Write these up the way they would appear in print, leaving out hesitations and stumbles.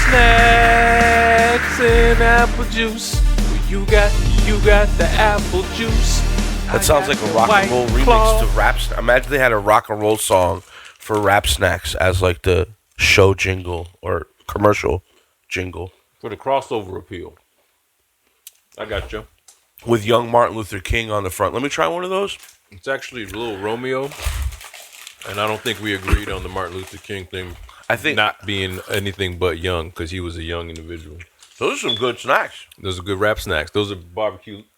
Snacks and apple juice. You got the apple juice. That sounds like a rock and roll remix to rap. Imagine they had a rock and roll song for Rap Snacks as like the show jingle or commercial jingle for the crossover appeal. I got you. With young Martin Luther King on the front. Let me try one of those. It's actually Little Romeo, and I don't think we agreed on the Martin Luther King thing. I think not being anything but young because he was a young individual. Those are some good snacks. Those are good rap snacks. Those are barbecuing.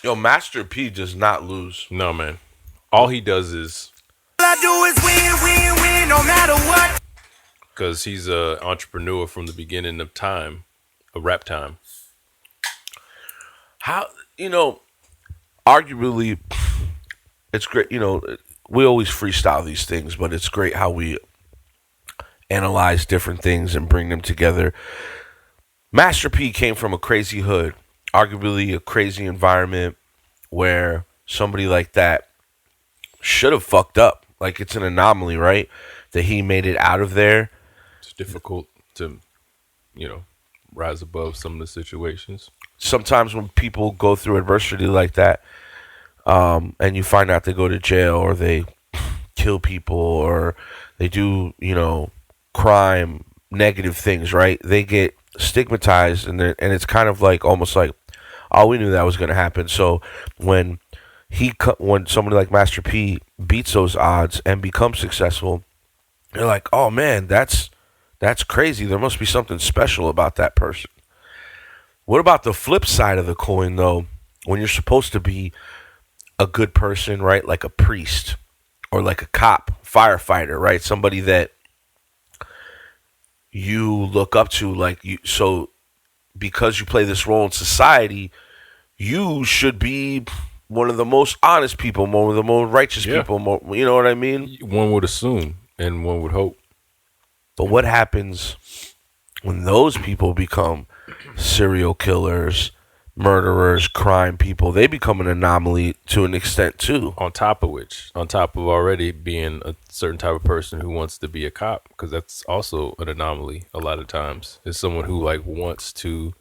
Yo, Master P does not lose. No, man. All he does is. All I do is win, no matter what. Because he's an entrepreneur from the beginning of time, of rap time. How, arguably, it's great, we always freestyle these things, but it's great how we analyze different things and bring them together. Master P came from a crazy hood, arguably a crazy environment where somebody like that should have fucked up. Like, it's an anomaly, right? That he made it out of there. It's difficult to, rise above some of the situations. Sometimes when people go through adversity like that, and you find out they go to jail or they kill people or they do, crime, negative things, right? They get stigmatized and it's kind of like almost like, oh, we knew that was going to happen. So when somebody like Master P beats those odds and becomes successful, you're like, oh man, that's crazy. There must be something special about that person. What about the flip side of the coin, though? When you're supposed to be a good person, right? Like a priest or like a cop, firefighter, right? Somebody that you look up to, so because you play this role in society, you should be one of the most honest people, one of the most righteous people, you know what I mean? One would assume and one would hope. But what happens when those people become serial killers, murderers, crime people? They become an anomaly to an extent too. On top of already being a certain type of person who wants to be a cop, because that's also an anomaly a lot of times. Is someone who wants to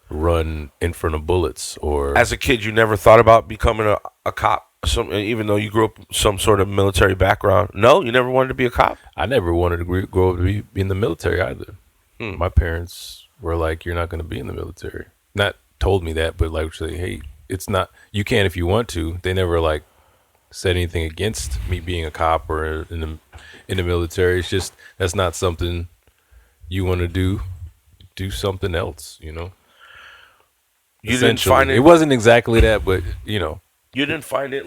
run in front of bullets. Or as a kid, you never thought about becoming a cop, even though you grew up some sort of military background. No, you never wanted to be a cop. I never wanted to grow up to be in the military either. My parents were like, "You're not going to be in the military." Not told me that, but say, "Hey, it's not. You can if you want to." They never said anything against me being a cop or in the military. It's just that's not something you want to do. Do something else, You didn't find it. It wasn't exactly that, but You didn't find it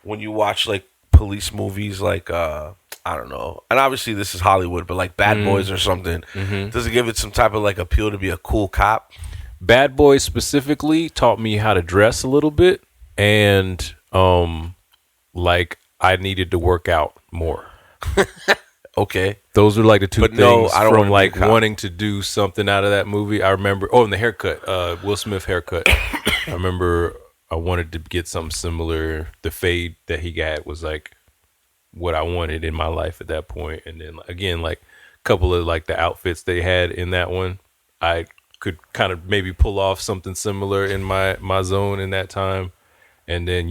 when you watch police movies, I don't know. And obviously this is Hollywood, but Bad Boys or something. Mm-hmm. Does it give it some type of appeal to be a cool cop? Bad Boys specifically taught me how to dress a little bit, and I needed to work out more. Okay. Those are the two things I don't from wanting to do something out of that movie. I remember, and the haircut, Will Smith haircut. I remember I wanted to get something similar. The fade that he got was what I wanted in my life at that point. And then again, a couple of the outfits they had in that one, I could kind of maybe pull off something similar in my zone in that time. And then,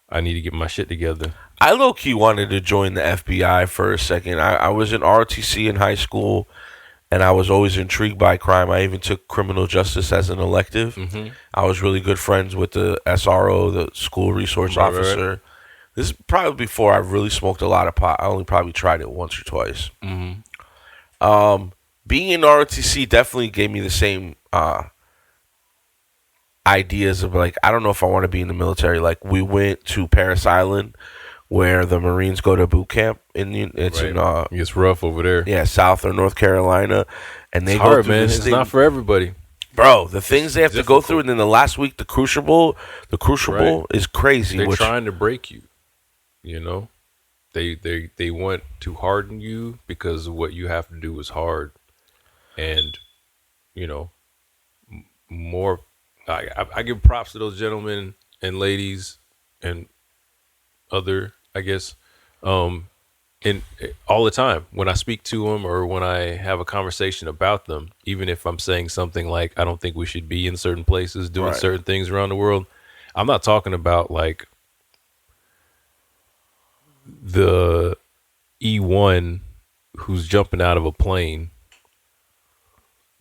I need to get my shit together. I low-key wanted to join the FBI for a second. I was in ROTC in high school, and I was always intrigued by crime. I even took criminal justice as an elective. Mm-hmm. I was really good friends with the SRO, the school resource officer. Right. This is probably before I really smoked a lot of pot. I only probably tried it once or twice. Mm-hmm. Being in ROTC definitely gave me the same ideas of I don't know if I want to be in the military. We went to Parris Island, where the Marines go to boot camp. It's rough over there. Yeah, South or North Carolina, and they it's go hard, through man. this It's thing. not for everybody, bro. The things they have to go through, and then the last week, the Crucible is crazy. They're trying to break you. They want to harden you because what you have to do is hard, and more. I give props to those gentlemen and ladies and other, I guess, And all the time when I speak to them or when I have a conversation about them, even if I'm saying something like, I don't think we should be in certain places doing certain things around the world. I'm not talking about like the E1 who's jumping out of a plane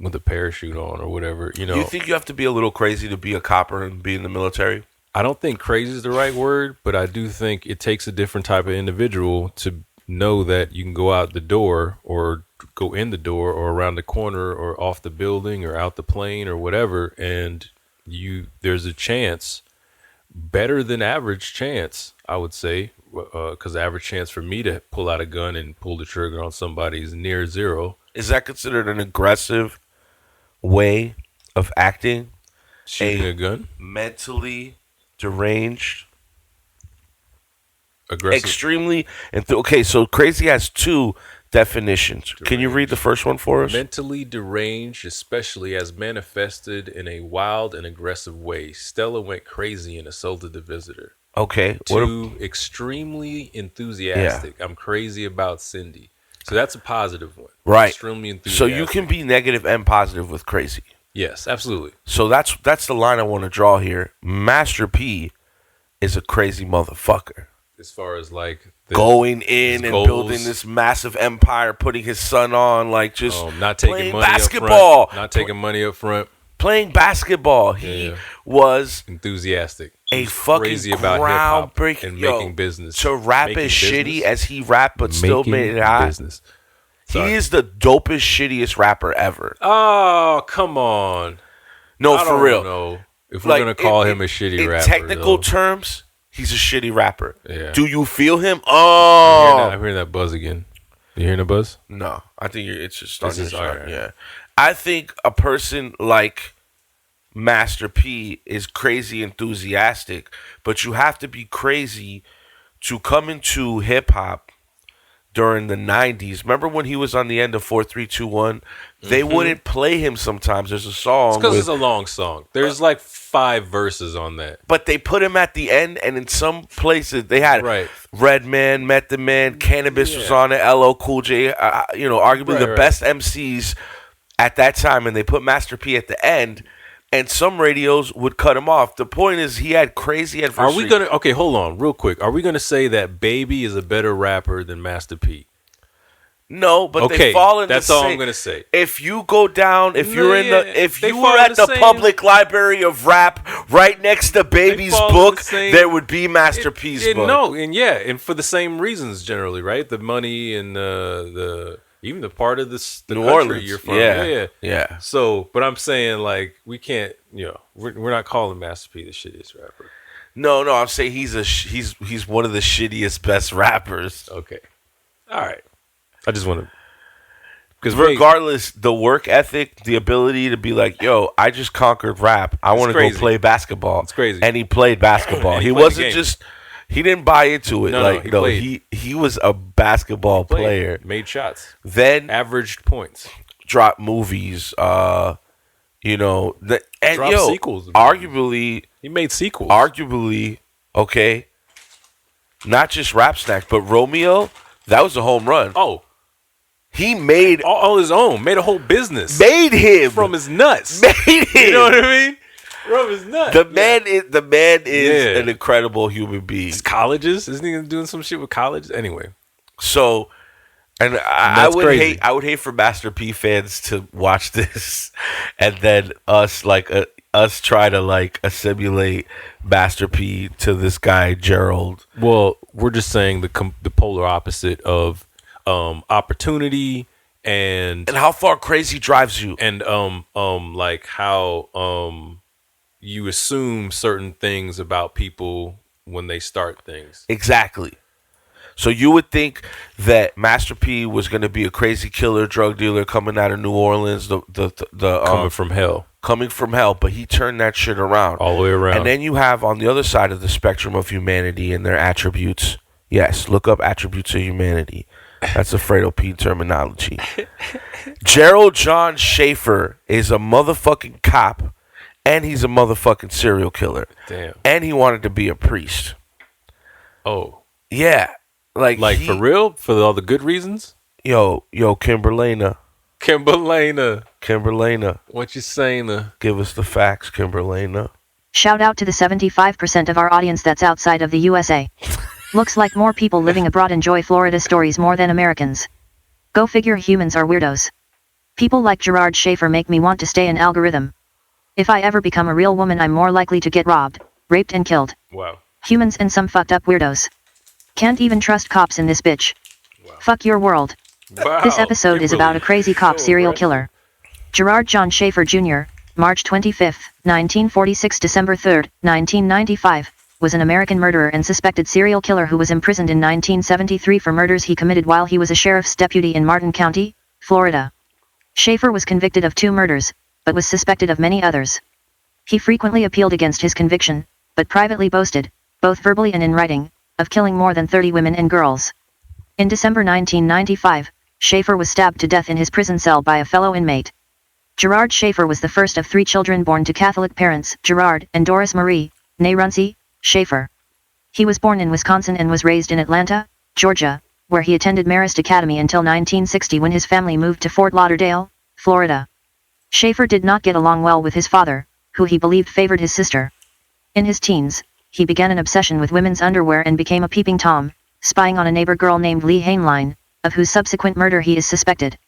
with a parachute on or whatever, you know. You think you have to be a little crazy to be a copper and be in the military? I don't think crazy is the right word, but I do think it takes a different type of individual to know that you can go out the door or go in the door or around the corner or off the building or out the plane or whatever, and there's a chance, better than average chance, I would say, because the average chance for me to pull out a gun and pull the trigger on somebody is near zero. Is that considered an aggressive way of acting? Shooting a gun? Mentally deranged? Aggressive. Extremely. Okay, so crazy has two definitions. Deranged. Can you read the first one for us? Mentally deranged, especially as manifested in a wild and aggressive way. Stella went crazy and assaulted the visitor. Okay. Two, extremely enthusiastic. Yeah. I'm crazy about Cindy. So that's a positive one. Right. Extremely enthusiastic. So you can be negative and positive with crazy. Yes, absolutely. So that's the line I want to draw here. Master P is a crazy motherfucker. As far as like going in and building this massive empire, putting his son on, like just not taking money basketball, up front, not taking money up front, playing basketball. He was enthusiastic, a fucking crazy about hip-hop and making business. To rap as shitty as he rapped, but still made it hot. Business. He is the dopest, shittiest rapper ever. Oh, come on! No, for real. No, if we're gonna call him a shitty rapper, in technical terms. He's a shitty rapper. Yeah. Do you feel him? Oh, I'm hearing that buzz again. You hearing the buzz? No, I think it's just starting to right. Yeah, I think a person like Master P is crazy enthusiastic, but you have to be crazy to come into hip hop during the 90s. Remember when he was on the end of 4321? They wouldn't play him sometimes. There's a song. It's because it's a long song. There's like 5 verses on that. But they put him at the end, and in some places they had Redman, Method Man, Cannabis was on it, LL Cool J, arguably the best MCs at that time, and they put Master P at the end. And some radios would cut him off. The point is, he had crazy adversity. Are we gonna? Okay, hold on, real quick. Are we gonna say that Baby is a better rapper than Master P? No, but they fall in that's the all same. I'm gonna say. If you go down, if you were at the public library of rap, right next to Baby's book, there would be Master P's book. No, and for the same reasons generally, right? The money and the even the part of the New country Orleans. you're from. Yeah. So, but I'm saying, like, we can't, we're not calling Master P the shittiest rapper. No, I'm saying he's one of the shittiest best rappers. Okay. All right. I just want to, because regardless, the work ethic, the ability to be like, yo, I just conquered rap. I want to go play basketball. It's crazy. And he played basketball. he wasn't just. He didn't buy into it. He was a basketball player. Made shots. Then averaged points. Dropped movies. Dropped sequels. Arguably, he made sequels. Arguably, okay, not just Rap Snack, but Romeo. That was a home run. Oh, he made all his own. Made a whole business. Made him from his nuts. Made him. You know what I mean? From his nuts. The man is an incredible human being. It's colleges, isn't he doing some shit with colleges? Anyway, so and I would hate for Master P fans to watch this, and then us try to assimilate Master P to this guy Gerald. Well, we're just saying the polar opposite of opportunity and how far crazy drives you, and like how you assume certain things about people when they start things. Exactly. So you would think that Master P was going to be a crazy killer, drug dealer coming out of New Orleans, coming from hell, but he turned that shit around. All the way around. And then you have on the other side of the spectrum of humanity and their attributes. Yes, look up attributes of humanity. That's a Phraydoe P terminology. Gerard John Schaefer is a motherfucking cop, and he's a motherfucking serial killer. Damn. And he wanted to be a priest. Oh. Yeah. Like for real? For all the good reasons? Yo, Kimberlena. Kimberlena. What you saying? Give us the facts, Kimberlena. Shout out to the 75% of our audience that's outside of the USA. Looks like more people living abroad enjoy Florida stories more than Americans. Go figure, humans are weirdos. People like Gerard Schaefer make me want to stay in algorithm. If I ever become a real woman, I'm more likely to get robbed, raped and killed. Wow. Humans and some fucked up weirdos. Can't even trust cops in this bitch. Wow. Fuck your world. Wow. This episode is about a crazy cop serial killer. Gerard John Schaefer Jr., March 25, 1946 December 3, 1995, was an American murderer and suspected serial killer who was imprisoned in 1973 for murders he committed while he was a sheriff's deputy in Martin County, Florida. Schaefer was convicted of 2 murders, but was suspected of many others. He frequently appealed against his conviction, but privately boasted, both verbally and in writing, of killing more than 30 women and girls. In December 1995, Schaefer was stabbed to death in his prison cell by a fellow inmate. Gerard Schaefer was the first of 3 children born to Catholic parents, Gerard and Doris Marie, née Runcie, Schaefer. He was born in Wisconsin and was raised in Atlanta, Georgia, where he attended Marist Academy until 1960 when his family moved to Fort Lauderdale, Florida. Schaefer did not get along well with his father, who he believed favored his sister. In his teens, he began an obsession with women's underwear and became a peeping Tom, spying on a neighbor girl named Lee Hainline, of whose subsequent murder he is suspected.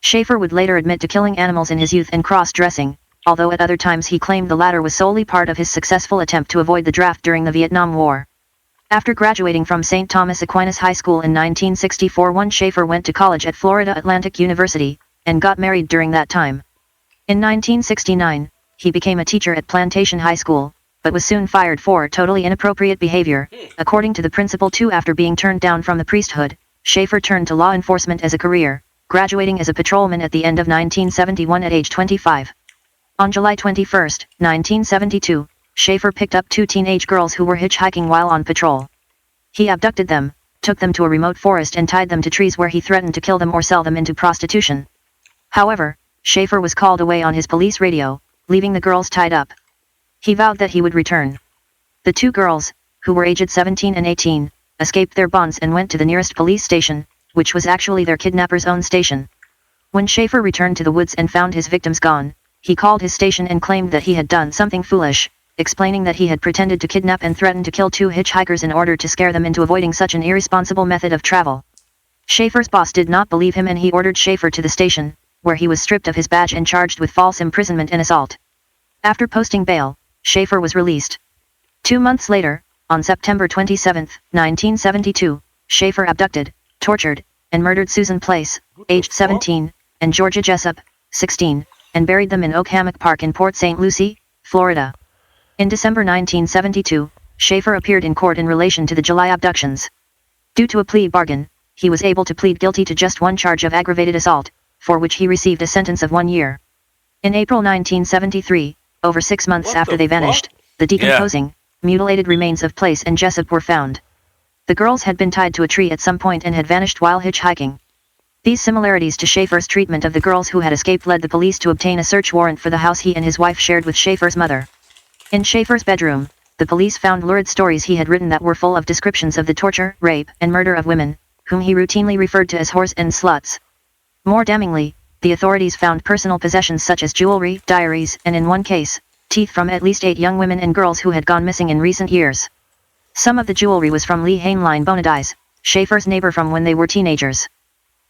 Schaefer would later admit to killing animals in his youth and cross-dressing, although at other times he claimed the latter was solely part of his successful attempt to avoid the draft during the Vietnam War. After graduating from St. Thomas Aquinas High School in 1964, Schaefer went to college at Florida Atlantic University, and got married during that time. In 1969, he became a teacher at Plantation High School, but was soon fired for totally inappropriate behavior, according to the principal too. After being turned down from the priesthood, Schaefer turned to law enforcement as a career, graduating as a patrolman at the end of 1971 at age 25. On July 21, 1972, Schaefer picked up 2 teenage girls who were hitchhiking while on patrol. He abducted them, took them to a remote forest and tied them to trees where he threatened to kill them or sell them into prostitution. However, Schaefer was called away on his police radio, leaving the girls tied up. He vowed that he would return. The 2 girls, who were aged 17 and 18, escaped their bonds and went to the nearest police station, which was actually their kidnapper's own station. When Schaefer returned to the woods and found his victims gone, he called his station and claimed that he had done something foolish, explaining that he had pretended to kidnap and threaten to kill 2 hitchhikers in order to scare them into avoiding such an irresponsible method of travel. Schaefer's boss did not believe him and he ordered Schaefer to the station, where he was stripped of his badge and charged with false imprisonment and assault. After posting bail, Schaefer was released. 2 months later, on September 27, 1972, Schaefer abducted, tortured, and murdered Susan Place, aged 17, and Georgia Jessup, 16, and buried them in Oak Hammock Park in Port St. Lucie, Florida. In December 1972, Schaefer appeared in court in relation to the July abductions. Due to a plea bargain, he was able to plead guilty to just 1 charge of aggravated assault, for which he received a sentence of 1 year. In April 1973, over 6 months after they vanished, the decomposing, mutilated remains of Place and Jessup were found. The girls had been tied to a tree at some point and had vanished while hitchhiking. These similarities to Schaefer's treatment of the girls who had escaped led the police to obtain a search warrant for the house he and his wife shared with Schaefer's mother. In Schaefer's bedroom, the police found lurid stories he had written that were full of descriptions of the torture, rape, and murder of women, whom he routinely referred to as whores and sluts. More damningly, the authorities found personal possessions such as jewelry, diaries, and in one case, teeth from at least 8 young women and girls who had gone missing in recent years. Some of the jewelry was from Lee Hainline Bonadies, Schaefer's neighbor from when they were teenagers.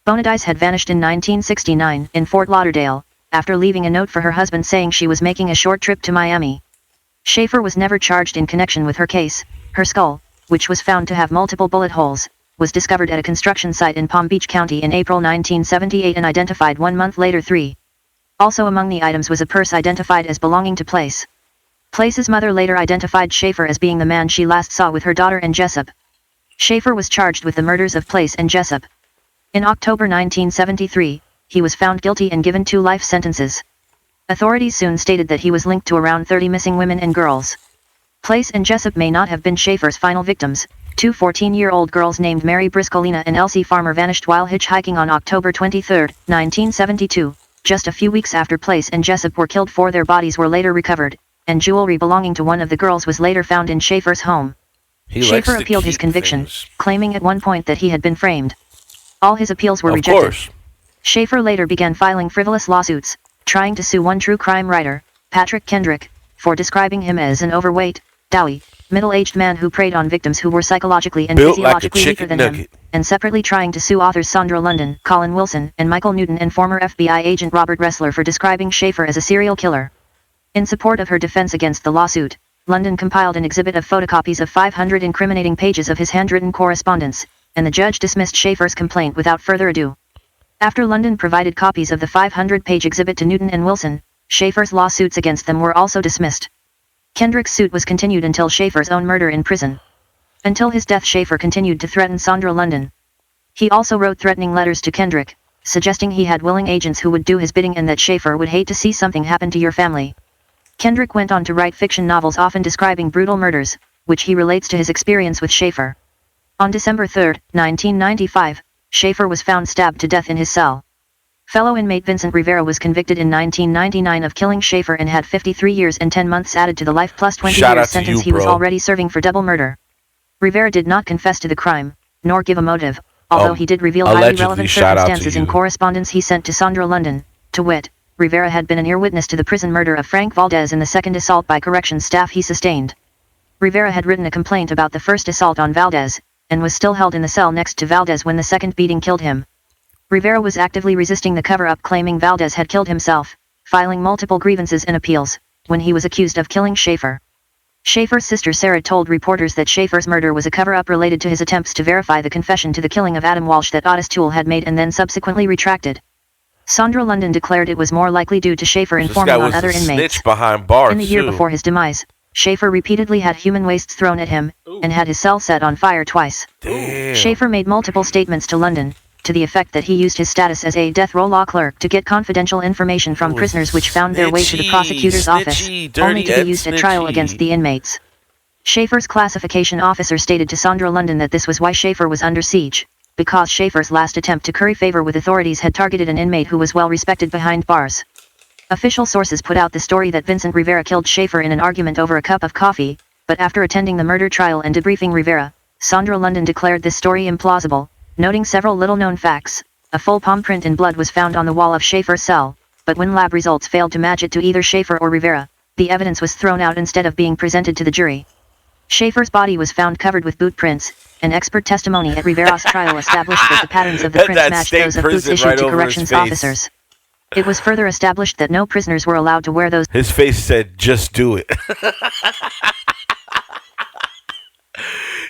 Bonadies had vanished in 1969 in Fort Lauderdale, after leaving a note for her husband saying she was making a short trip to Miami. Schaefer was never charged in connection with her case. Her skull, which was found to have multiple bullet holes, was discovered at a construction site in Palm Beach County in April 1978 and identified 1 month later. 3. Also among the items was a purse identified as belonging to Place. Place's mother later identified Schaefer as being the man she last saw with her daughter and Jessup. Schaefer was charged with the murders of Place and Jessup. In October 1973, he was found guilty and given 2 life sentences. Authorities soon stated that he was linked to around 30 missing women and girls. Place and Jessup may not have been Schaefer's final victims. 2 14-year-old girls named Mary Briscolina and Elsie Farmer vanished while hitchhiking on October 23, 1972, just a few weeks after Place and Jessup were killed. 4 their bodies were later recovered, and jewelry belonging to one of the girls was later found in Schaefer's home. He likes Schaefer to appealed his keep conviction, things. claiming at one point that he had been framed. All his appeals were Of rejected. course. Schaefer later began filing frivolous lawsuits, trying to sue one true crime writer, Patrick Kendrick, for describing him as an overweight, doughy, middle-aged man who preyed on victims who were psychologically and Built like a physiologically weaker chicken than nugget. him, and separately trying to sue authors Sandra London, Colin Wilson, and Michael Newton and former FBI agent Robert Ressler for describing Schaefer as a serial killer. In support of her defense against the lawsuit, London compiled an exhibit of photocopies of 500 incriminating pages of his handwritten correspondence, and the judge dismissed Schaefer's complaint without further ado. After London provided copies of the 500-page exhibit to Newton and Wilson, Schaefer's lawsuits against them were also dismissed. Kendrick's suit was continued until Schaefer's own murder in prison. Until his death, Schaefer continued to threaten Sandra London. He also wrote threatening letters to Kendrick, suggesting he had willing agents who would do his bidding and that Schaefer would hate to see something happen to your family. Kendrick went on to write fiction novels often describing brutal murders, which he relates to his experience with Schaefer. On December 3, 1995, Schaefer was found stabbed to death in his cell. Fellow inmate Vincent Rivera was convicted in 1999 of killing Schaefer and had 53 years and 10 months added to the life plus 20 Shout out years to sentence you, he was bro. already serving for double murder. Rivera did not confess to the crime, nor give a motive, although he did reveal highly allegedly, relevant shout out to circumstances in you. correspondence he sent to Sandra London. To wit, Rivera had been an ear witness to the prison murder of Frank Valdez and the second assault by corrections staff he sustained. Rivera had written a complaint about the first assault on Valdez, and was still held in the cell next to Valdez when the second beating killed him. Rivera was actively resisting the cover-up, claiming Valdez had killed himself, filing multiple grievances and appeals, when he was accused of killing Schaefer. Schaefer's sister Sarah told reporters that Schaefer's murder was a cover-up related to his attempts to verify the confession to the killing of Adam Walsh that Otis Toole had made and then subsequently retracted. Sandra London declared it was more likely due to Schaefer informing on other inmates. Snitch behind bars, In the year too. before his demise, Schaefer repeatedly had human wastes thrown at him, and had his cell set on fire twice. Damn. Schaefer made multiple statements to London, to the effect that he used his status as a death row law clerk to get confidential information from prisoners which found their way to the prosecutor's office, only to be used at trial against the inmates. Schaefer's classification officer stated to Sandra London that this was why Schaefer was under siege, because Schaefer's last attempt to curry favor with authorities had targeted an inmate who was well respected behind bars. Official sources put out the story that Vincent Rivera killed Schaefer in an argument over a cup of coffee, but after attending the murder trial and debriefing Rivera, Sandra London declared this story implausible, noting several little-known facts. A full palm print in blood was found on the wall of Schaefer's cell, but when lab results failed to match it to either Schaefer or Rivera, the evidence was thrown out instead of being presented to the jury. Schaefer's body was found covered with boot prints, and expert testimony at Rivera's trial established that the patterns of the prints That matched state those of boots prison issued right to over his corrections face. officers. It was further established that no prisoners were allowed to wear those. His face said, just do it.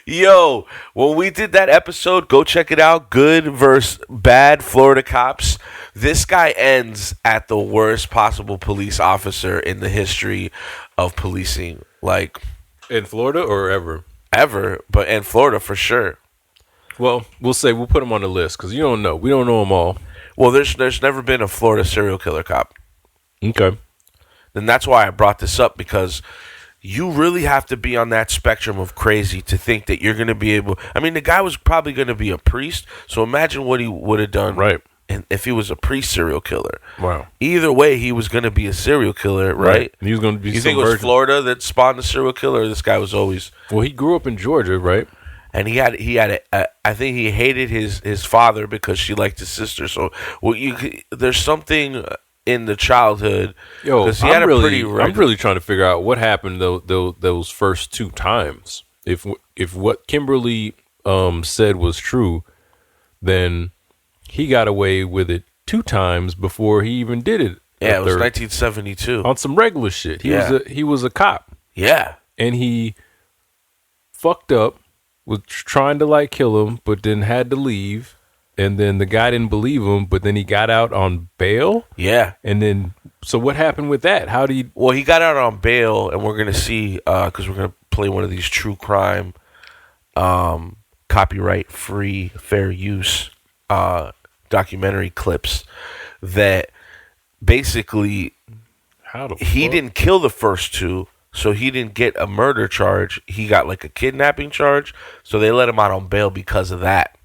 Yo, when we did that episode, go check it out. Good versus bad Florida cops. This guy ends at the worst possible police officer in the history of policing. Like, In Florida or ever? ever, but in Florida for sure. Well, we'll put him on the list because you don't know. We don't know them all. Well, there's never been a Florida serial killer cop. Okay. And that's why I brought this up, because you really have to be on that spectrum of crazy to think that you're going to be able. I mean, the guy was probably going to be a priest, so imagine what he would have done, Right. And if he was a priest serial killer. Wow. Either way, he was going to be a serial killer, right? He was going to be. You some think it was version- Florida that spawned the serial killer, or this guy was always? Well, he grew up in Georgia, right? And he had I think he hated his father because she liked his sister. So there's something in the childhood. Yo, 'cause he had I'm a pretty really trying to figure out what happened those first two times. If what Kimberly said was true, then he got away with it 2 times before he even did it. Yeah, it was third. 1972. On some regular shit. He was a cop, Yeah. and he fucked up, was trying to like kill him, but then had to leave, and then the guy didn't believe him, but then he got out on bail. Yeah. And then, so what happened with that? How do you? Well, he got out on bail, and we're gonna see because we're gonna play one of these true crime, copyright-free, fair use documentary clips that basically he didn't kill the first 2, so he didn't get a murder charge. He got like a kidnapping charge, so they let him out on bail because of that.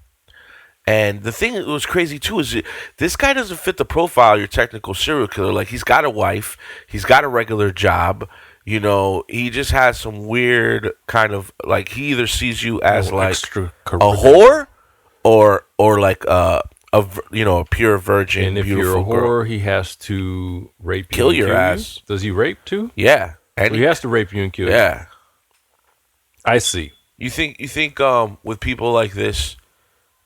And the thing that was crazy too is this guy doesn't fit the profile of your technical serial killer. Like, he's got a wife, he's got a regular job, You know, he just has some weird kind of like he either sees you as like a whore or like a pure virgin, and if beautiful you're a whore, girl. he has to rape you, Kill and your kill ass. You? Does he rape too? Yeah, and So he has to rape you and kill you. yeah. I see. You think with people like this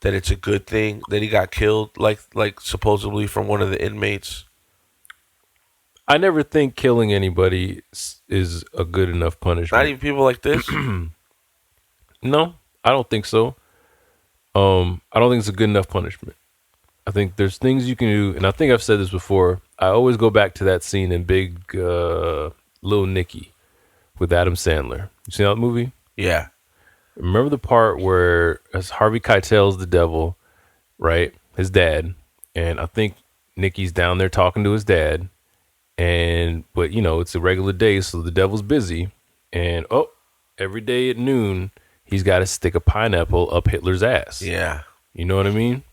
that it's a good thing that he got killed, like supposedly from one of the inmates? I never think killing anybody is a good enough punishment. Not even people like this. No, I don't think so. I don't think it's a good enough punishment. I think there's things you can do, and I think I've said this before. I always go back to that scene in Big Little Nicky with Adam Sandler. You seen that movie? Yeah. Remember the part where as Harvey Keitel's the devil, right? His dad, and I think Nicky's down there talking to his dad, but it's a regular day, so the devil's busy, and every day at noon he's got to stick a pineapple up Hitler's ass. Yeah. You know what I mean?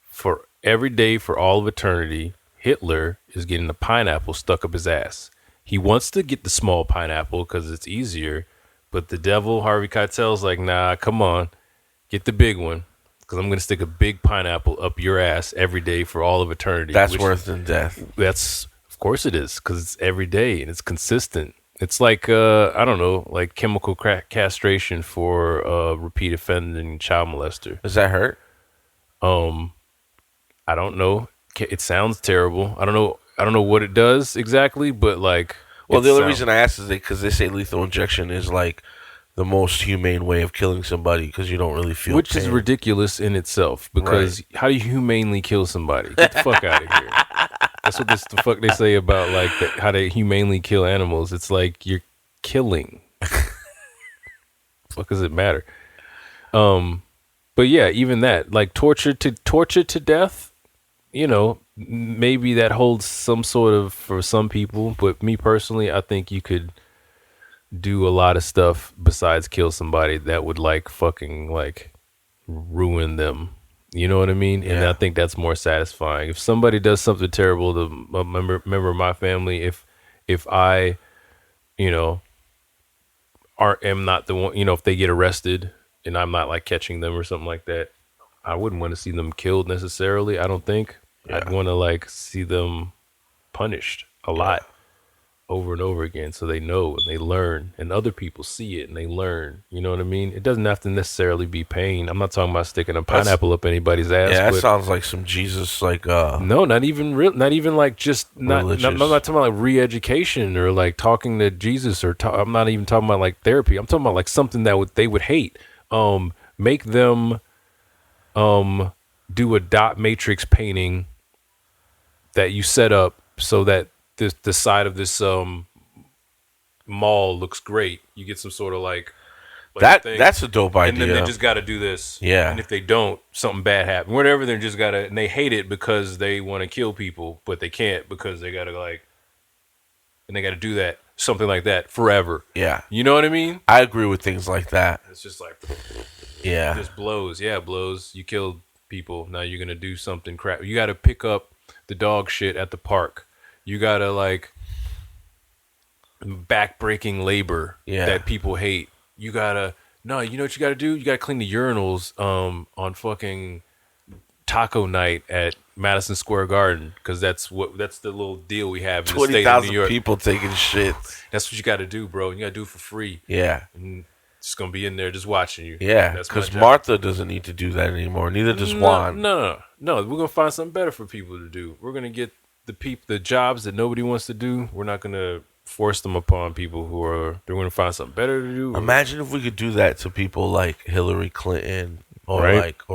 For every day for all of eternity, Hitler is getting a pineapple stuck up his ass. He wants to get the small pineapple because it's easier, but the devil, Harvey Keitel's like, nah, come on, get the big one, because I'm going to stick a big pineapple up your ass every day for all of eternity. That's worse than death. Of course it is, because it's every day and it's consistent. It's like, I don't know, like chemical castration for repeat offending child molester. Does that hurt? I don't know. It sounds terrible. I don't know what it does exactly, but like. Well, the only reason I asked is because they say lethal injection is like the most humane way of killing somebody because you don't really feel which pain. is ridiculous in itself, because how do you humanely kill somebody? Get the fuck out of here. That's what the fuck they say about like how they humanely kill animals. It's like you're killing. Fuck does it matter? But yeah, even that, like torture to death, maybe that holds some sort of for some people, but me personally, I think you could do a lot of stuff besides kill somebody that would like fucking like ruin them. You know what I mean? And I think that's more satisfying. If somebody does something terrible to a member of my family, if I, am not the one, if they get arrested and I'm not like catching them or something like that, I wouldn't want to see them killed necessarily. I don't think. I'd want to like see them punished a lot over and over again, so they know and they learn, and other people see it and they learn. You know what I mean? It doesn't have to necessarily be pain. I'm not talking about sticking a pineapple up anybody's ass. Yeah, that sounds like some Jesus, like no, not even real, not even like just not. I'm not talking about like re-education or like talking to Jesus or I'm not even talking about like therapy. I'm talking about like something that they would hate. Make them do a dot matrix painting that you set up so that the side of this mall looks great. You get some sort of like that thing, that's a dope idea. and then they just got to do this. Yeah, and if they don't, something bad happens. Whatever, they just gotta, and they hate it because they want to kill people, but they can't because they gotta and they gotta do that, something like that forever. Yeah, you know what I mean? I agree with things like that. It's just like, it just blows. Yeah, it blows. You killed people. Now you're gonna do something crap. You gotta pick up the dog shit at the park. You gotta like back-breaking labor that people hate. You know what you gotta do? You gotta clean the urinals on fucking taco night at Madison Square Garden, because that's the little deal we have in the state of New York. 20,000 people taking shit. That's what you gotta do, bro. You gotta do it for free. Yeah. And it's gonna be in there just watching you. Yeah, because Martha doesn't need to do that anymore. Neither does Juan. No. We're gonna find something better for people to do. We're gonna get the jobs that nobody wants to do. We're not gonna force them upon people they're gonna find something better to do. Imagine if we could do that to people like Hillary Clinton or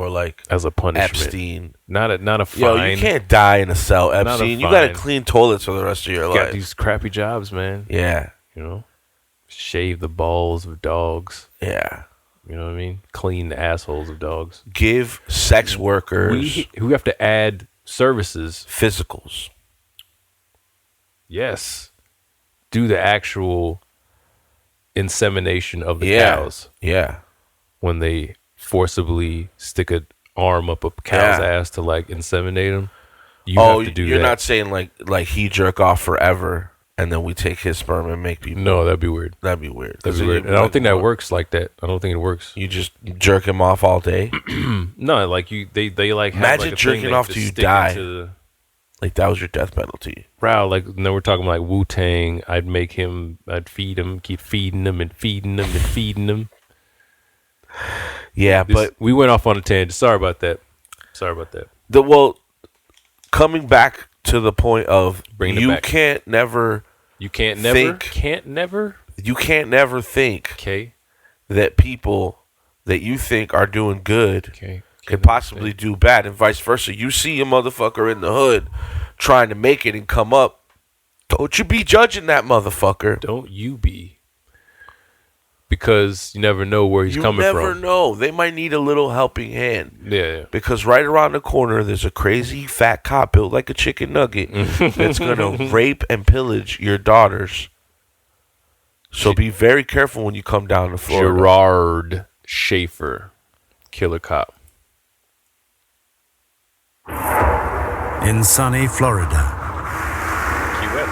like as a punishment. Epstein. Not a fine. Yo, you can't die in a cell, Epstein. You gotta clean toilets for the rest of your life. Got these crappy jobs, man. Yeah. Shave the balls of dogs. Yeah. You know what I mean? Clean the assholes of dogs. Give sex workers. We have to add services. Physicals. Yes. Do the actual insemination of the cows. Yeah. When they forcibly stick an arm up a cow's ass to like inseminate them. You have to do that. You're not saying like he jerk off forever and then we take his sperm and make people. No, that'd be weird. That'd be weird. That'd be weird. And I don't think that works like that. I don't think it works. You just jerk him off all day. No, like they like have imagine like a jerking thing off that till you just stick die. into the- Like that was your death penalty. Wow, like then we're talking like Wu-Tang. I'd feed him, keep feeding him and feeding him and feeding him. Yeah, but We went off on a tangent. Sorry about that. Coming back to the point of Bringing it you back. can't never You can't never think Okay. that people that you think are doing good Okay. could possibly do bad, and vice versa. You see a motherfucker in the hood trying to make it and come up, don't you be judging that motherfucker. Don't you be. Because you never know where he's coming from. You never know. They might need a little helping hand. Yeah. Because right around the corner, there's a crazy fat cop built like a chicken nugget that's going to rape and pillage your daughters. So be very careful when you come down to Florida. Gerard Schaefer, killer cop. In sunny Florida,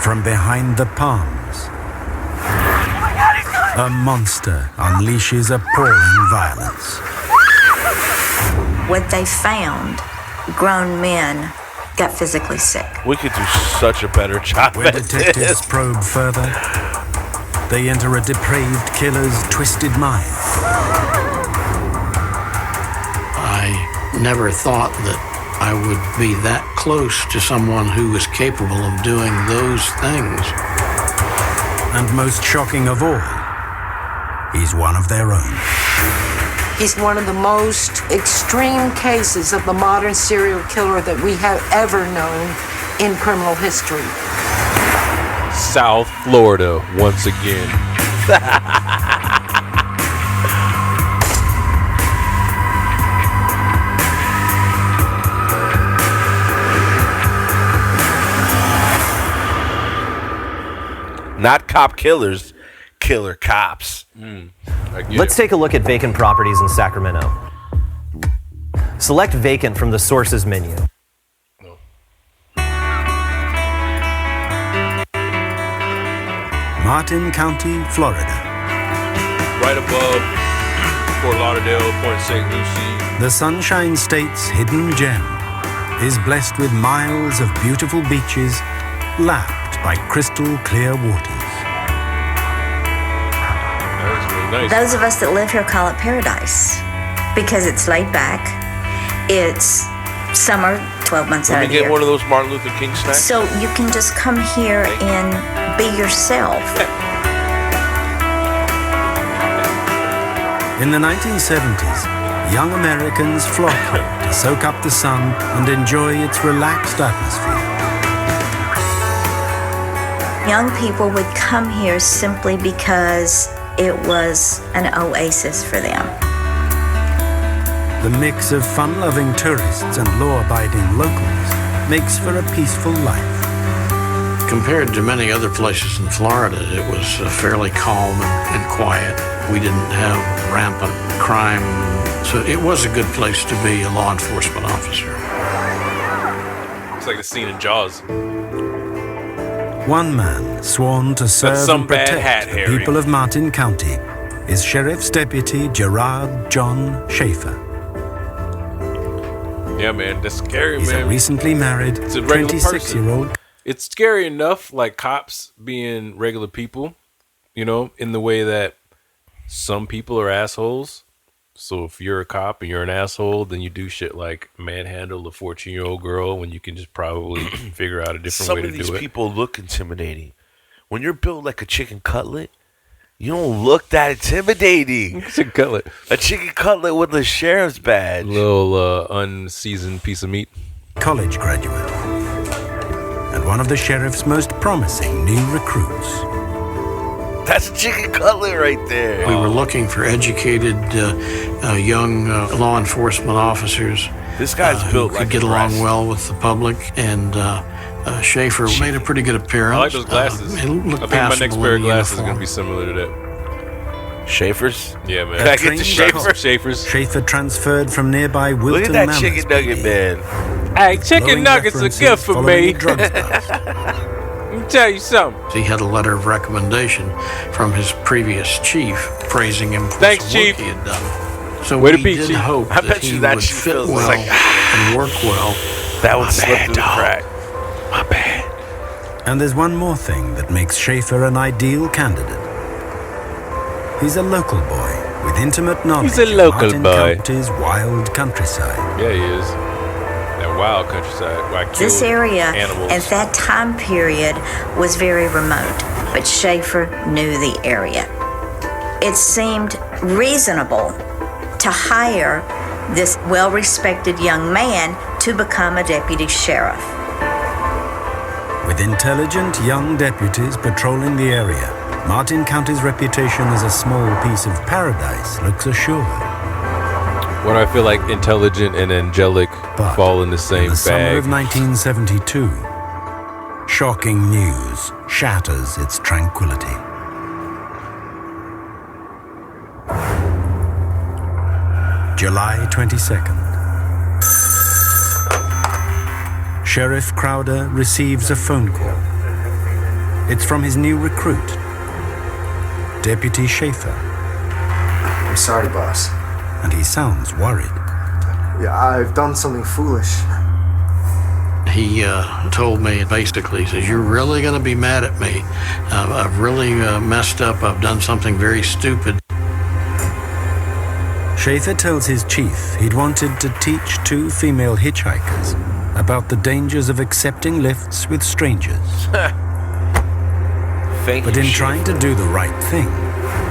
from behind the palms, a monster unleashes appalling violence. What they found, grown men got physically sick. We could do such a better job Where at detectives this. probe further, they enter a depraved killer's twisted mind. I never thought that I would be that close to someone who was capable of doing those things. And most shocking of all, he's one of their own. He's one of the most extreme cases of the modern serial killer that we have ever known in criminal history. South Florida, once again. Not cop killers, killer cops. Let's take a look at vacant properties in Sacramento. Select vacant from the sources menu. Martin County, Florida. Right above Fort Lauderdale, Point St. Lucie. The Sunshine State's hidden gem is blessed with miles of beautiful beaches lapped by crystal clear waters. That's really nice. Those of us that live here call it paradise because it's laid back. It's summer, 12 months out Let of me the get year. one of those Martin Luther King snacks. So you can just come here and be yourself. In the 1970s, young Americans flocked here to soak up the sun and enjoy its relaxed atmosphere. Young people would come here simply because it was an oasis for them. The mix of fun-loving tourists and law-abiding locals makes for a peaceful life. Compared to many other places in Florida, it was fairly calm and quiet. We didn't have rampant crime, so it was a good place to be a law enforcement officer. It's like the scene in Jaws. One man sworn to serve some and bad protect hat, the Harry. people of Martin County is Sheriff's Deputy Gerard John Schaefer. Yeah, man, that's scary, He's a man. recently married It's a regular 26-year-old. It's scary enough, like cops being regular people, you know, in the way that some people are assholes. So if you're a cop and you're an asshole, then you do shit like manhandle a 14-year-old girl when you can just probably figure out a different way to do it. Some of these people look intimidating. When you're built like a chicken cutlet, you don't look that intimidating. Chicken cutlet. A chicken cutlet with a sheriff's badge. Little unseasoned piece of meat. College graduate, and one of the sheriff's most promising new recruits. That's a chicken cutlet right there. We were looking for educated young law enforcement officers. This guy's who built could like get a along dress. well with the public, and Schaefer made a pretty good appearance. I like those glasses. He I looked think my next passable pair in of glasses is uniform. going to be similar to that. Schaefer's? Yeah, man. Can I get the Schaefer? Schaefer's. Schaefer transferred from nearby Wilton Look at that Manors, chicken nugget, baby. man. Hey, chicken Glowing nuggets are references good for following me. the drugs bust. Let me tell you something. He had a letter of recommendation from his previous chief praising him for Thanks, some Chief. work he had done. So Way to we be, did Chief. hope I that bet he you that would chief fit feels well like, and work well. That would slip through the crack. My bad. And there's one more thing that makes Schaefer an ideal candidate. He's a local boy with intimate knowledge He's a local of Martin boy. County's wild countryside. Yeah, he is. That wild countryside. Where I This killed area animals. at that time period was very remote, but Schaefer knew the area. It seemed reasonable to hire this well-respected young man to become a deputy sheriff. With intelligent young deputies patrolling the area, Martin County's reputation as a small piece of paradise looks assured. When I feel like intelligent and angelic But fall in the same in the summer bag. of 1972, shocking news shatters its tranquility. July 22nd. Sheriff Crowder receives a phone call. It's from his new recruit, Deputy Schaefer, I'm sorry, boss. and he sounds worried. Yeah, I've done something foolish. He told me basically, he says, "You're really going to be mad at me. I've really messed up. I've done something very stupid." Schaefer tells his chief he'd wanted to teach two female hitchhikers about the dangers of accepting lifts with strangers. Thank But you, in Schaefer. trying to do the right thing,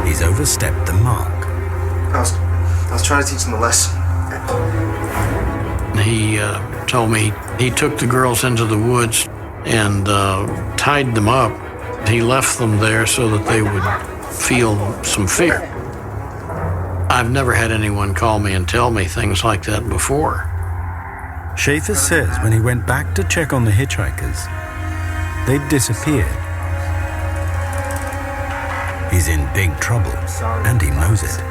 he's overstepped the mark. I was trying to teach them a lesson. He told me he took the girls into the woods and tied them up. He left them there so that they would feel some fear. I've never had anyone call me and tell me things like that before. Schaefer says when he went back to check on the hitchhikers, they'd disappeared. He's in big trouble, and he knows it.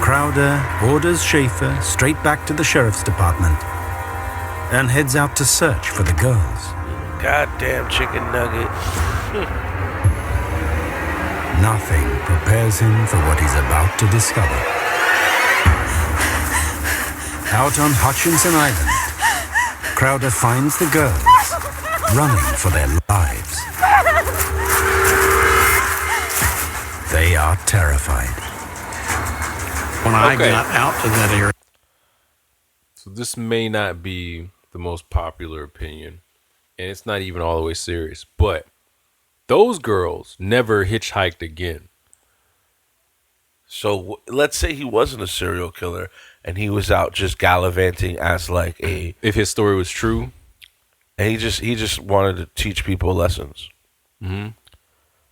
Crowder orders Schaefer straight back to the sheriff's department and heads out to search for the girls. Goddamn chicken nugget. Nothing prepares him for what he's about to discover. Out on Hutchinson Island, Crowder finds the girls running for their lives. They are terrified. When I Okay. got out to that area, So this may not be the most popular opinion, and it's not even all the way serious, but those girls never hitchhiked again. So let's say he wasn't a serial killer and he was out just gallivanting as like a, If his story was true, and he just wanted to teach people lessons. Mm-hmm.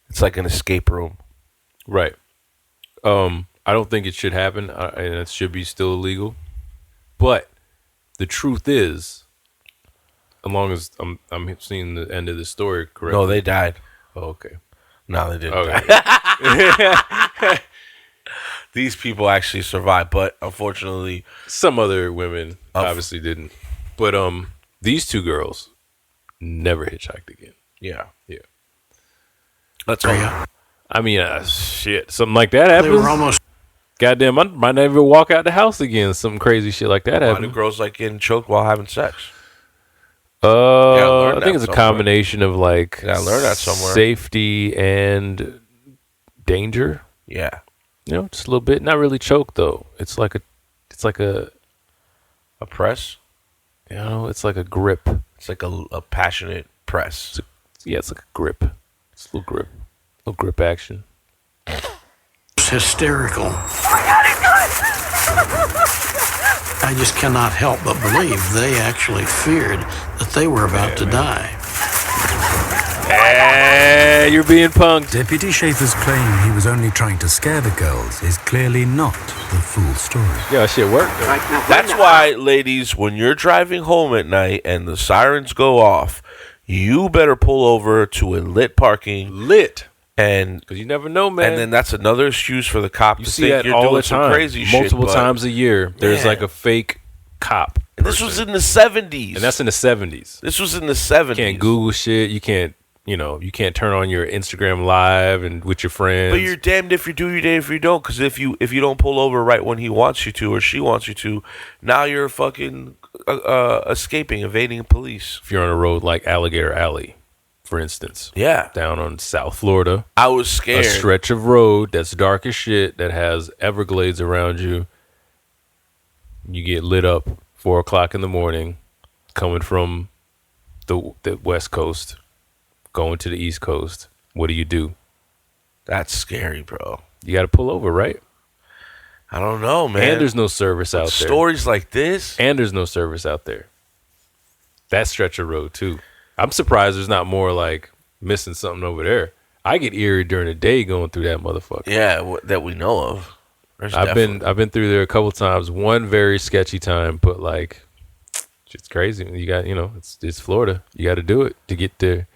It's like an escape room. right? I don't think it should happen, and it should be still illegal. But the truth is, as long as I'm seeing the end of the story correctly. No, they died. Oh, okay. No, they didn't. Okay. Die. These people actually survived, but unfortunately, Some other women obviously didn't. But these two girls never hitchhiked again. yeah. Yeah. Let's go. I mean, shit. Something like that happens. they were almost Goddamn, I might not even walk out the house again. Some crazy shit like that Why do happened. girls like getting choked while having sex? learn I that think it's a somewhere. combination of like You gotta learn that somewhere. safety and danger. Yeah. You know, just a little bit. Not really choke though. It's like a A press? you know, it's like a grip. It's like a passionate press. Yeah, it's like a grip. It's a little grip action. hysterical. I just cannot help but believe they actually feared that they were about to die. Hey, you're being punked. Deputy Schaefer's claim he was only trying to scare the girls is clearly not the full story. Yeah, shit worked. That's why, ladies, when you're driving home at night and the sirens go off, you better pull over to a lit parking. Lit. And because you never know, man. And then that's another excuse for the cop You to see think that you're all doing the some time. crazy shit. Multiple times a year, there's Man. like a fake cop And this was in the 70s. And that's in the 70s. This was in the 70s. You can't Google shit. You can't, you can't turn on your Instagram live and with your friends. But you're damned if you do, you're damned if you don't. Because if you don't pull over right when he wants you to or she wants you to, now you're fucking evading police. If you're on a road like Alligator Alley, for instance. Yeah. Down on South Florida. I was scared. A stretch of road that's dark as shit that has Everglades around you. You get lit up 4 o'clock in the morning coming from the West Coast, going to the East Coast. What do? That's scary, bro. You got to pull over, right? I don't know, man. And there's no service out there. Stories like this. And there's no service out there. That stretch of road, too. I'm surprised there's not more like missing something over there. I get eerie during the day going through that motherfucker. Yeah, that we know of. I've been through there a couple times. One very sketchy time, but like, it's crazy. You got, it's Florida. You got to do it to get to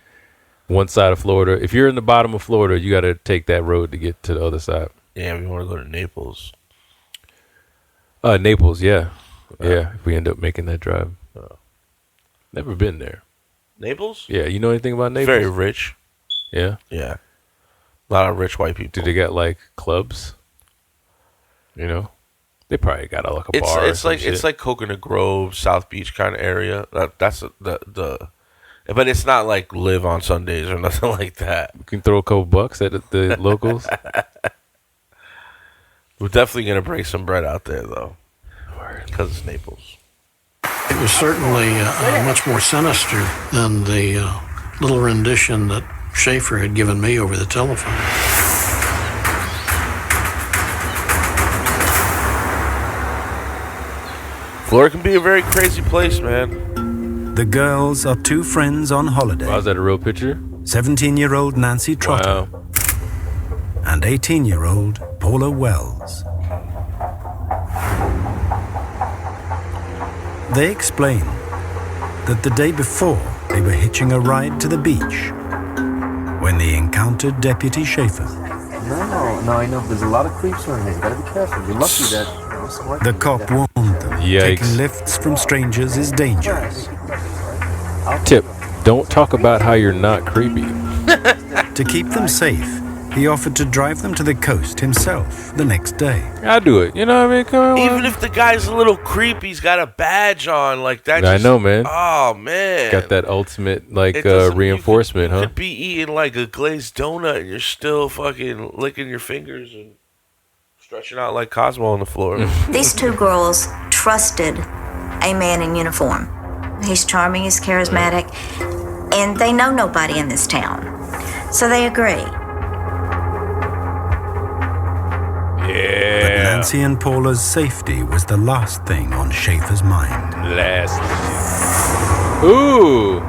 one side of Florida. If you're in the bottom of Florida, you got to take that road to get to the other side. Yeah, we want to go to Naples. Naples, yeah. Yeah, if we end up making that drive. Never been there. Naples? Yeah, you know anything about Naples? Very rich. Yeah? Yeah. A lot of rich white people. Do they got like clubs? They probably got like a bar. It's like Coconut Grove, South Beach kind of area. That's the but it's not like live on Sundays or nothing like that. You can throw a couple bucks at the locals. We're definitely gonna break some bread out there though, because it's Naples. It was certainly much more sinister than the little rendition that Schaefer had given me over the telephone. Florida can be a very crazy place, man. The girls are two friends on holiday. Wow, is that a real picture? 17-year-old Nancy Trotter and 18-year-old Paula Wells. They explain that the day before they were hitching a ride to the beach when they encountered Deputy Schaefer. No, I know. There's a lot of creeps around here. You gotta be careful. You're lucky that... The cop warned them. Yikes. Taking lifts from strangers is dangerous. Tip, don't talk about how you're not creepy. To keep them safe, he offered to drive them to the coast himself the next day. I'll do it. You know what I mean? Come on. Even if the guy's a little creepy, he's got a badge on like that. I know, man. Oh, man. Got that ultimate reinforcement, you huh? could be eating like a glazed donut and you're still fucking licking your fingers and stretching out like Cosmo on the floor. These two girls trusted a man in uniform. He's charming, he's charismatic, and they know nobody in this town. So they agree. Yeah. But Nancy and Paula's safety was the last thing on Schaefer's mind. Last. Ooh.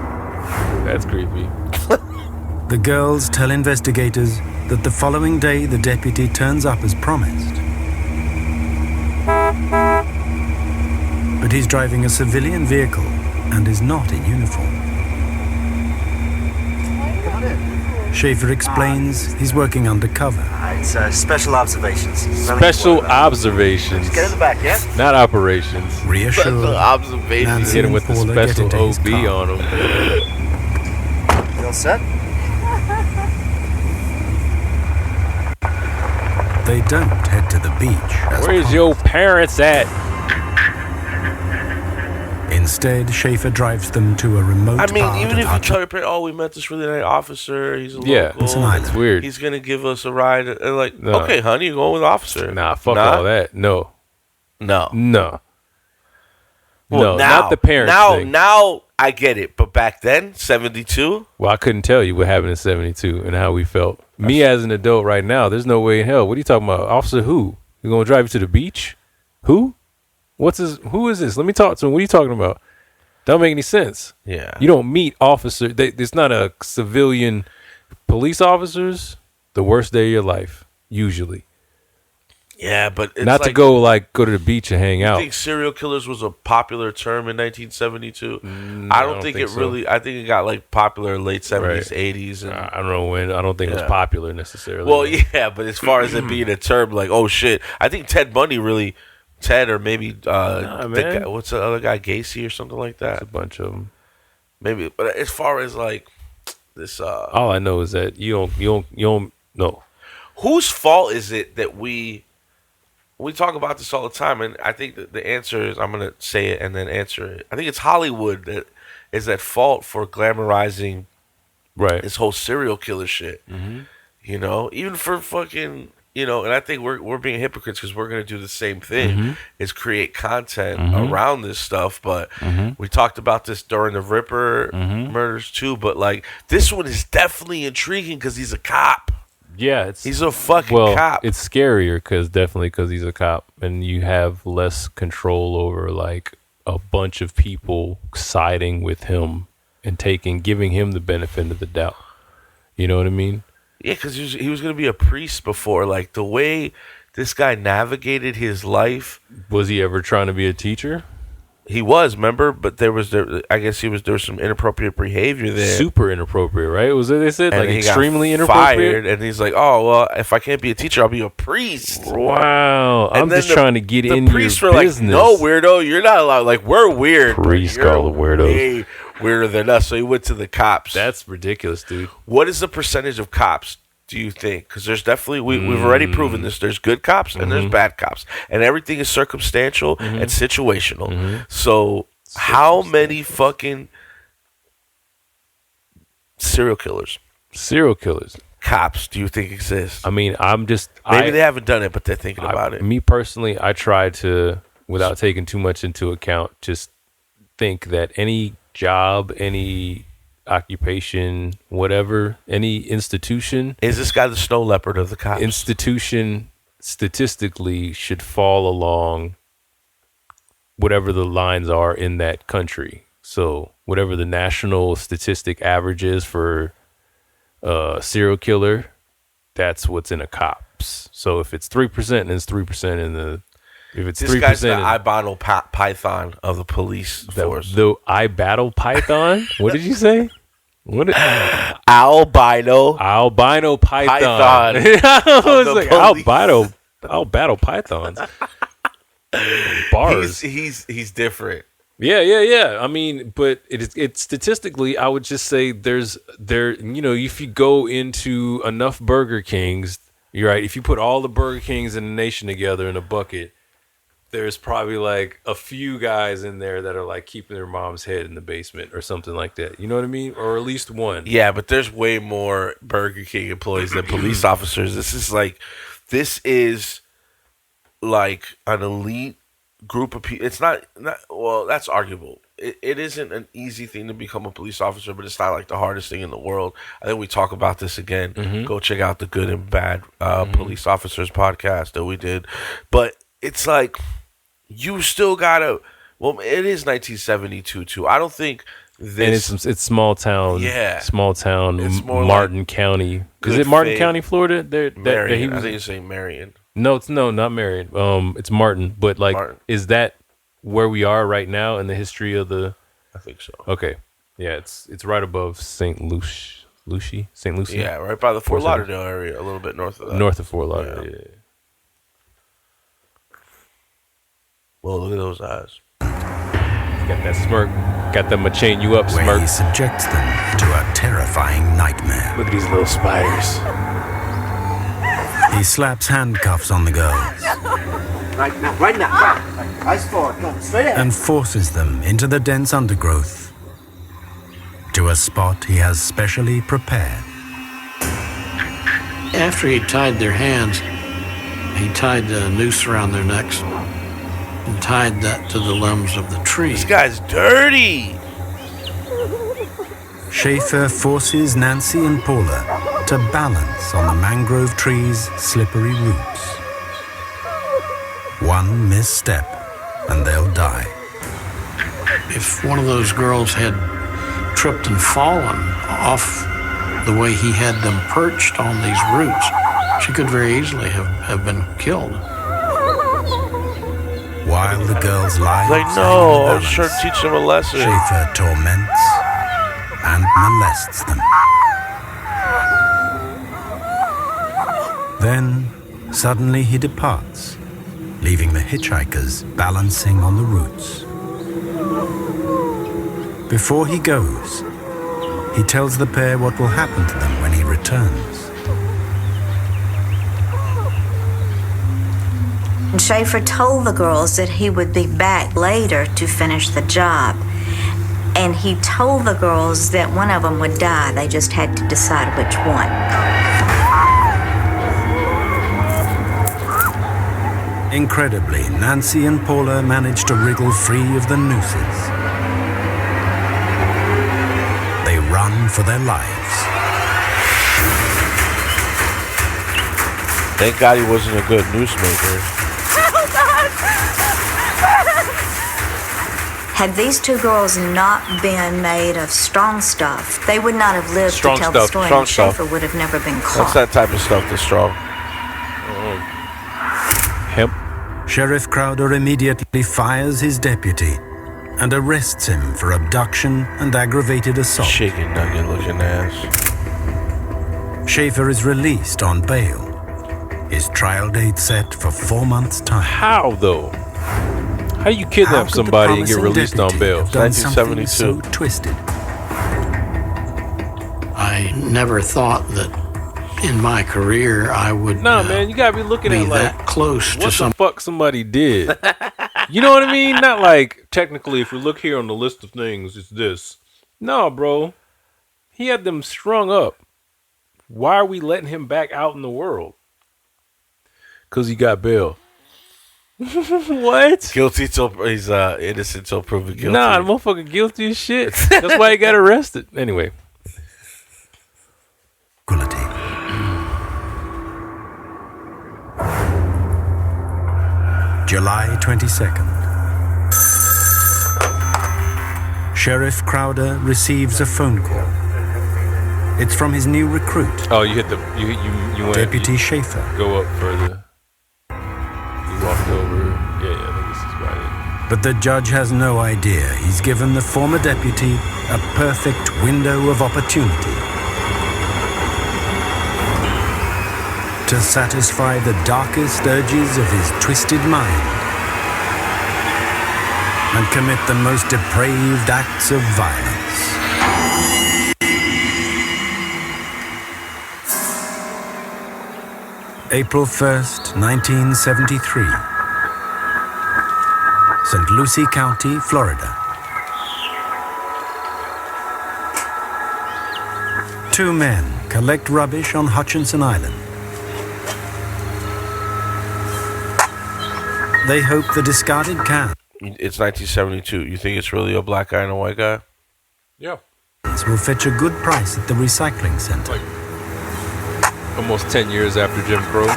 That's creepy. The girls tell investigators that the following day the deputy turns up as promised. But he's driving a civilian vehicle and is not in uniform. Schaefer explains he's working undercover. It's special observations. Special observations. Get in the back, yeah? Not operations. Reassured, observations. Nancy Hit him and with the Paula get special into his OB car. on him. You all set? They don't head to the beach. Where's your parents at? Instead, Schaefer drives them to a remote I mean, part even of if you Hudson. tell your parents, we met this really nice officer, he's a Yeah, local. It's an island. It's weird. He's going to give us a ride. And like, No. okay, honey, you're going with officer. Nah, fuck all that. No. No. No. Well, No, now, not the parents thing. Now I get it. But back then, 72? Well, I couldn't tell you what happened in 72 and how we felt. Me as an adult right now, there's no way in hell. What are you talking about? Officer who? You going to drive you to the beach? Who? Who is this? Let me talk to him. What are you talking about? Don't make any sense. Yeah. You don't meet officer. It's not a civilian police officers. The worst day of your life, usually. Yeah, but it's Not like, to go to the beach and hang I out. think serial killers was a popular term in 1972. I I don't think it so. really. I think it got like popular late 70s, Right. 80s. And, I don't know when. I don't think it was Yeah. popular necessarily. well, yeah, but as far as it being a term, like, oh shit, I think Ted Bundy really Ted or maybe man. what's the other guy, Gacy or something like that. It's a bunch of them. Maybe, but as far as like this, all I know is that you don't know. Whose fault is it that we talk about this all the time? And I think that the answer is, I'm gonna say it and then answer it. I think it's Hollywood that is at fault for glamorizing this whole serial killer shit. Mm-hmm. You know, even for fucking. You know, and I think we're being hypocrites because we're going to do the same thing, is create content around this stuff. But we talked about this during the Ripper murders too. But like, this one is definitely intriguing because he's a cop. Yeah, he's a fucking cop. It's scarier because he's a cop, and you have less control over like a bunch of people siding with him and giving him the benefit of the doubt. You know what I mean? Yeah, because he was going to be a priest before. Like, the way this guy navigated his life. Was he ever trying to be a teacher? He was, remember? But there was some inappropriate behavior there. Super inappropriate, right? Was it, they said? And like, he extremely got inappropriate? fired, and he's like, oh, well, if I can't be a teacher, I'll be a priest. Wow. I'm just trying to get in your business. The priests were like, no, weirdo, you're not allowed. Like, we're weird. Priests call the weirdos. Way weirder than us. So he went to the cops. That's ridiculous, dude. What is the percentage of cops, do you think? Because there's definitely, we've already proven this. There's good cops and there's bad cops. And everything is circumstantial and situational. So how many fucking serial killers, cops do you think exist? I mean, maybe they haven't done it, but they're thinking about it. Me personally, I try to, without taking too much into account, just think that any job, any occupation, whatever, any institution. Is this guy the snow leopard of the cops? Institution statistically should fall along whatever the lines are in that country. So whatever the national statistic average is for serial killer, that's what's in a cops. So if it's 3%, then it's 3% in the. If it's 3%, this guy's the albino python of the police force. The albino python? What did you say? Albino python. I was like albino pythons. Bars. He's different. Yeah. I mean, but it's statistically, I would just say if you go into enough Burger Kings, you're right. If you put all the Burger Kings in the nation together in a bucket, there's probably like a few guys in there that are like keeping their mom's head in the basement or something like that. You know what I mean? Or at least one. Yeah, but there's way more Burger King employees than police officers. This is like an elite group of people. It's not well, that's arguable. It isn't an easy thing to become a police officer, but it's not like the hardest thing in the world. I think we talk about this again. Go check out the Good and Bad Police Officers podcast that we did. But it's like, you still gotta. Well, it is 1972 too. I don't think this. And it's small town. Yeah, small town. It's more Martin like County. Is it Martin County, Florida? Marion. I think you're saying Marion. No, not Marion. It's Martin. But like, is that where we are right now in the history of the? I think so. Okay, yeah, it's right above St. Lucie. Yeah, right by the Fort Lauderdale area, a little bit north of that. North of Fort Lauderdale. Yeah. Well, look at those eyes. Got that smirk. Got them chain you up smirk. Where he subjects them to a terrifying nightmare. Look at these little spiders. He slaps handcuffs on the girls. Right now. Eyes forward, come straight ahead. And forces them into the dense undergrowth to a spot he has specially prepared. After he tied their hands, he tied the noose around their necks and tied that to the limbs of the tree. This guy's dirty. Schaefer forces Nancy and Paula to balance on the mangrove tree's slippery roots. One misstep and they'll die. If one of those girls had tripped and fallen off the way he had them perched on these roots, she could very easily have been killed. While the girls lie, like, no, I was trying to teach them a lesson. Schaefer torments and molests them. Then, suddenly he departs, leaving the hitchhikers balancing on the roots. Before he goes, he tells the pair what will happen to them when he returns. Schaefer told the girls that he would be back later to finish the job. And he told the girls that one of them would die. They just had to decide which one. Incredibly, Nancy and Paula managed to wriggle free of the nooses. They run for their lives. Thank God he wasn't a good noosemaker. Had these two girls not been made of strong stuff, they would not have lived to tell the story, and Schaefer would have never been caught. That's that type of stuff that's strong. Hemp. Sheriff Crowder immediately fires his deputy and arrests him for abduction and aggravated assault. Chicken nugget looking ass. Schaefer is released on bail. His trial date set for 4 months' time. How though? How you kidnap somebody and get released on bail? 1972. So twisted. I never thought that in my career I would. Nah, man, you gotta be looking be at like that close what to some. the fuck somebody did. You know what I mean? Not like technically, if we look here on the list of things, it's this. No, bro, he had them strung up. Why are we letting him back out in the world? Because he got bail. What? Guilty till he's innocent till proven guilty. Nah, the motherfucker guilty as shit. That's why he got arrested. Anyway. Quality. July 22nd. Sheriff Crowder receives a phone call. It's from his new recruit. Oh, you hit the you went Deputy Schaefer. Go up further. You walked over. Yeah, I think this is about it. But the judge has no idea he's given the former deputy a perfect window of opportunity to satisfy the darkest urges of his twisted mind and commit the most depraved acts of violence. April 1st, 1973. St. Lucie County, Florida. 2 men collect rubbish on Hutchinson Island. They hope the discarded can. It's 1972. You think it's really a black guy and a white guy? Yeah. Will fetch a good price at the recycling center. Like almost 10 years after Jim Crow.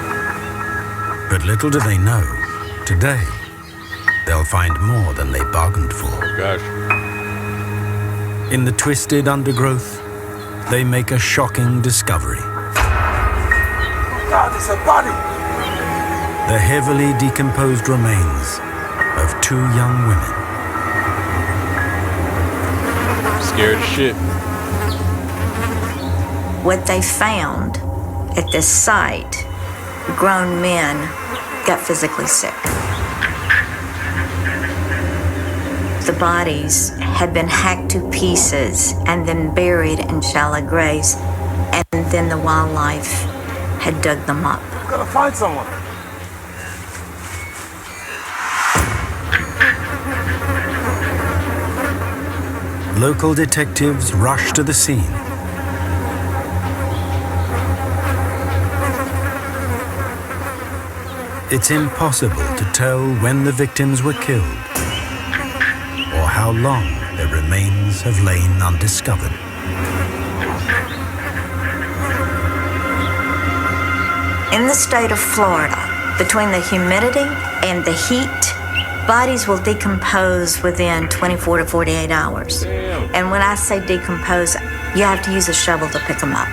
But little do they know, today they'll find more than they bargained for. Oh, gosh. In the twisted undergrowth, they make a shocking discovery. God, it's a body! The heavily decomposed remains of 2 young women. Scared as shit. What they found at this site, grown men got physically sick. The bodies had been hacked to pieces and then buried in shallow graves, and then the wildlife had dug them up. I'm gonna find someone. Local detectives rush to the scene. It's impossible to tell when the victims were killed or how long their remains have lain undiscovered. In the state of Florida, between the humidity and the heat, bodies will decompose within 24 to 48 hours. Damn. And when I say decompose, you have to use a shovel to pick them up.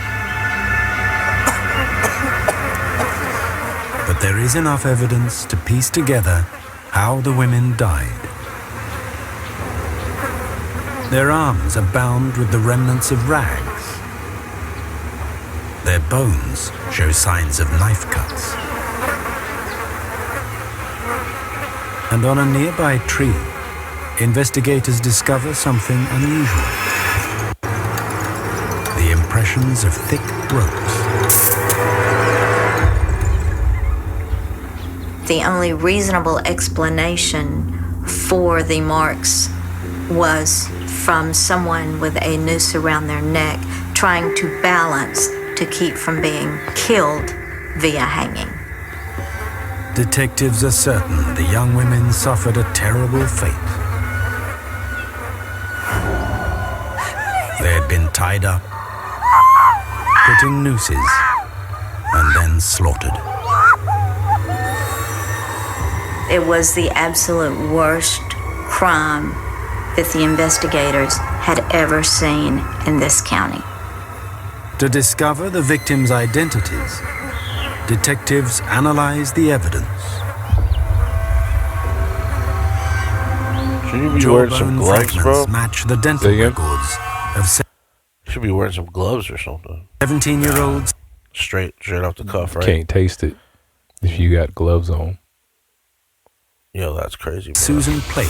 But there is enough evidence to piece together how the women died. Their arms are bound with the remnants of rags. Their bones show signs of knife cuts. And on a nearby tree, investigators discover something unusual. The impressions of thick ropes. The only reasonable explanation for the marks was from someone with a noose around their neck trying to balance to keep from being killed via hanging. Detectives are certain the young women suffered a terrible fate. They had been tied up, put in nooses, and then slaughtered. It was the absolute worst crime that the investigators had ever seen in this county. To discover the victims' identities, detectives analyzed the evidence. Should you be wearing some gloves, bro? Match the dental records of you should be wearing some gloves or something. 17-year-olds. Straight off the cuff, right? Can't taste it if you got gloves on. Yo, that's crazy, bro. Susan Plate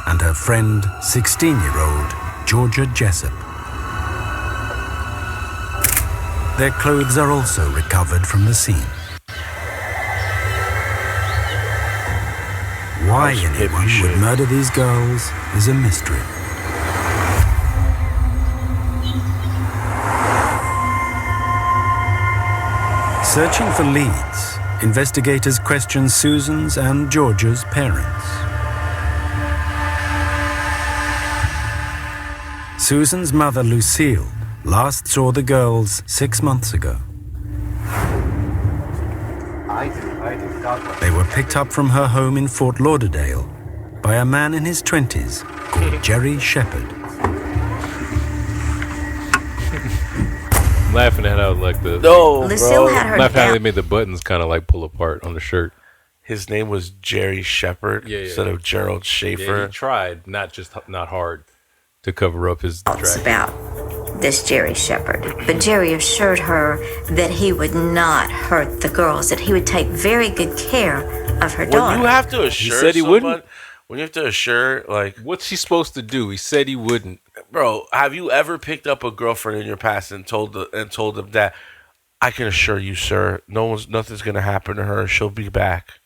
and her friend, 16-year-old Georgia Jessup. Their clothes are also recovered from the scene. Why anyone would murder these girls is a mystery. Searching for leads, investigators question Susan's and Georgia's parents. Susan's mother, Lucille, last saw the girls 6 months ago. They were picked up from her home in Fort Lauderdale by a man in his 20s called Jerry Shepard. I'm laughing at how like the Lucille had her laughing at how down. they made the buttons kind of like pull apart on the shirt. His name was Jerry Shepard instead of Gerard Schaefer. Yeah, he tried not hard to cover up his It's about this Jerry Shepard. But Jerry assured her that he would not hurt the girls, that he would take very good care of her daughter. When you have to assure He said he someone, wouldn't. when you have to assure, like, what's she supposed to do? He said he wouldn't. Bro, have you ever picked up a girlfriend in your past and told them that I can assure you, sir, nothing's gonna happen to her. She'll be back.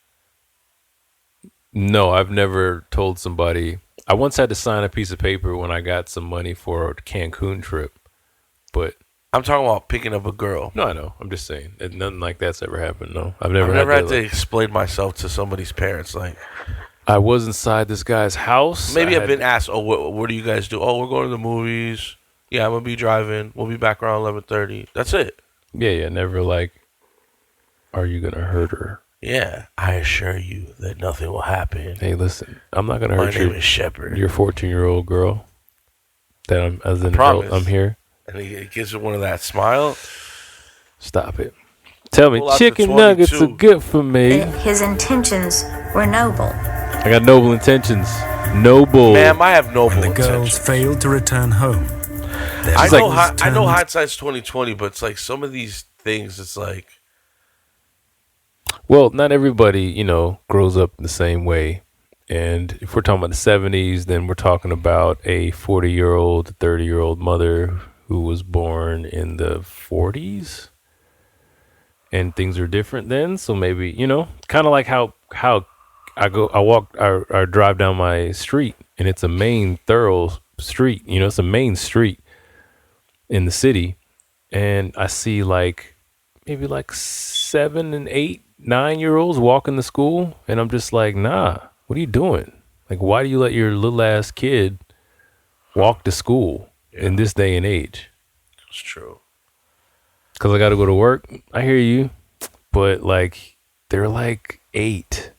No, I've never told somebody. I once had to sign a piece of paper when I got some money for a Cancun trip, but I'm talking about picking up a girl. No, I know. I'm just saying. Nothing like that's ever happened. No, I've I've never had to like, explain myself to somebody's parents. Like, I was inside this guy's house. Maybe I've been asked, "Oh, what do you guys do?" "Oh, we're going to the movies." "Yeah, I'm gonna be driving. We'll be back around 11:30." That's it. Yeah. Never like, are you gonna hurt her? Yeah, I assure you that nothing will happen. Hey, listen, I'm not gonna hurt My name is Shepard. Your 14-year-old girl. That I'm as an promise. adult, I'm here. And he gives her one of that smile. Stop it. Tell me, Pull out the chicken nuggets are 22. good for me. His intentions were noble. I got noble intentions. Noble. Ma'am, I have noble When the girls intentions. failed to return home, their I know, bodies I know turned- hindsight's 20/20, but it's like some of these things, it's like, Well, not everybody, grows up the same way. And if we're talking about the 70s, then we're talking about a 40-year-old, 30-year-old mother who was born in the 40s. And things are different then. So maybe, kind of like how I drive down my street and it's a main thorough street. It's a main street in the city. And I see maybe 7 and 8, 9-year-olds walking to school. And I'm just like, nah, what are you doing? Like, why do you let your little ass kid walk to school in this day and age? it's true. Because I got to go to work. I hear you. But they're 8,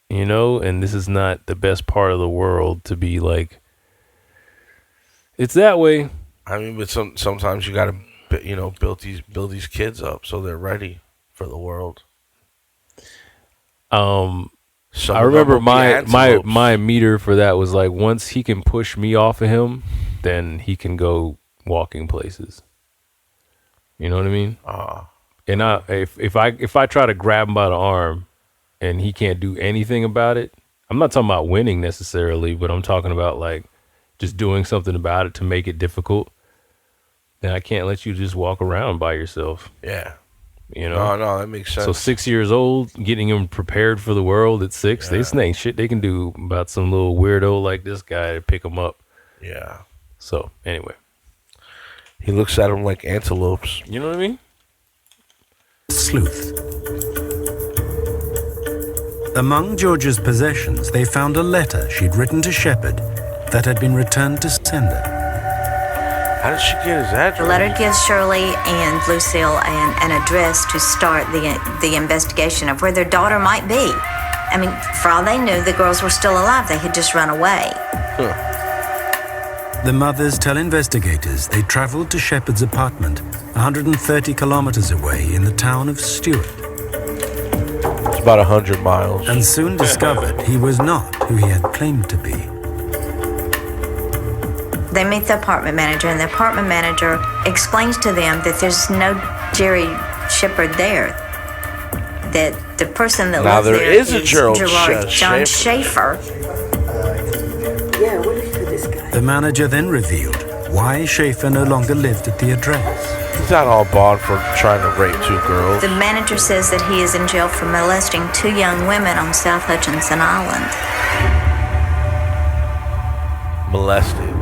and this is not the best part of the world to be it's that way. I mean, but sometimes you got to, build these kids up so they're ready for the world. I remember my meter for that was once he can push me off of him, then he can go walking places. You know what I mean? And if I try to grab him by the arm, and he can't do anything about it, I'm not talking about winning necessarily, but I'm talking about like just doing something about it to make it difficult, then I can't let you just walk around by yourself. Yeah. You know? No, that makes sense. So 6 years old, getting him prepared for the world at 6, this ain't shit they can do about some little weirdo like this guy to pick him up. Yeah. So, anyway. He looks at him like antelopes. You know what I mean? Sleuth. Among George's possessions, they found a letter she'd written to Shepard that had been returned to sender. How did she get his address? The letter gives Shirley and Lucille an address to start the investigation of where their daughter might be. I mean, for all they knew, the girls were still alive. They had just run away. The mothers tell investigators they traveled to Shepard's apartment 130 kilometers away in the town of Stewart. It's about 100 miles. And soon discovered he was not who he had claimed to be. They meet the apartment manager, and the apartment manager explains to them that there's no Jerry Shepard there. That the person that now lives there is a Gerard John Schaefer. Yeah, what is this guy? The manager then revealed why Schaefer no longer lived at the address. He's not all bond for trying to rape 2 girls. The manager says that he is in jail for molesting 2 young women on South Hutchinson Island. Molested.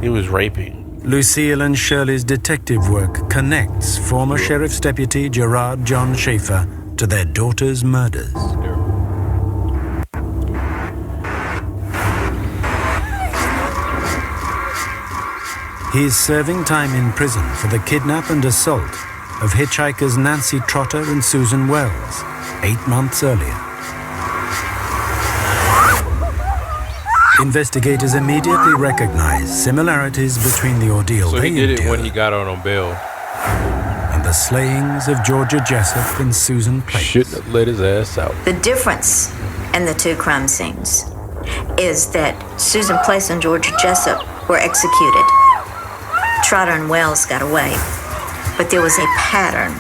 He was raping. Lucille and Shirley's detective work connects former Sheriff's Deputy Gerard John Schaefer to their daughter's murders. He is serving time in prison for the kidnap and assault of hitchhikers Nancy Trotter and Susan Wells 8 months earlier. Investigators immediately recognized similarities between the ordeal So they he did it endured when he got out on bail. and the slayings of Georgia Jessup and Susan Place. Shouldn't have let his ass out. The difference in the 2 crime scenes is that Susan Place and Georgia Jessup were executed. Trotter and Wells got away, but there was a pattern,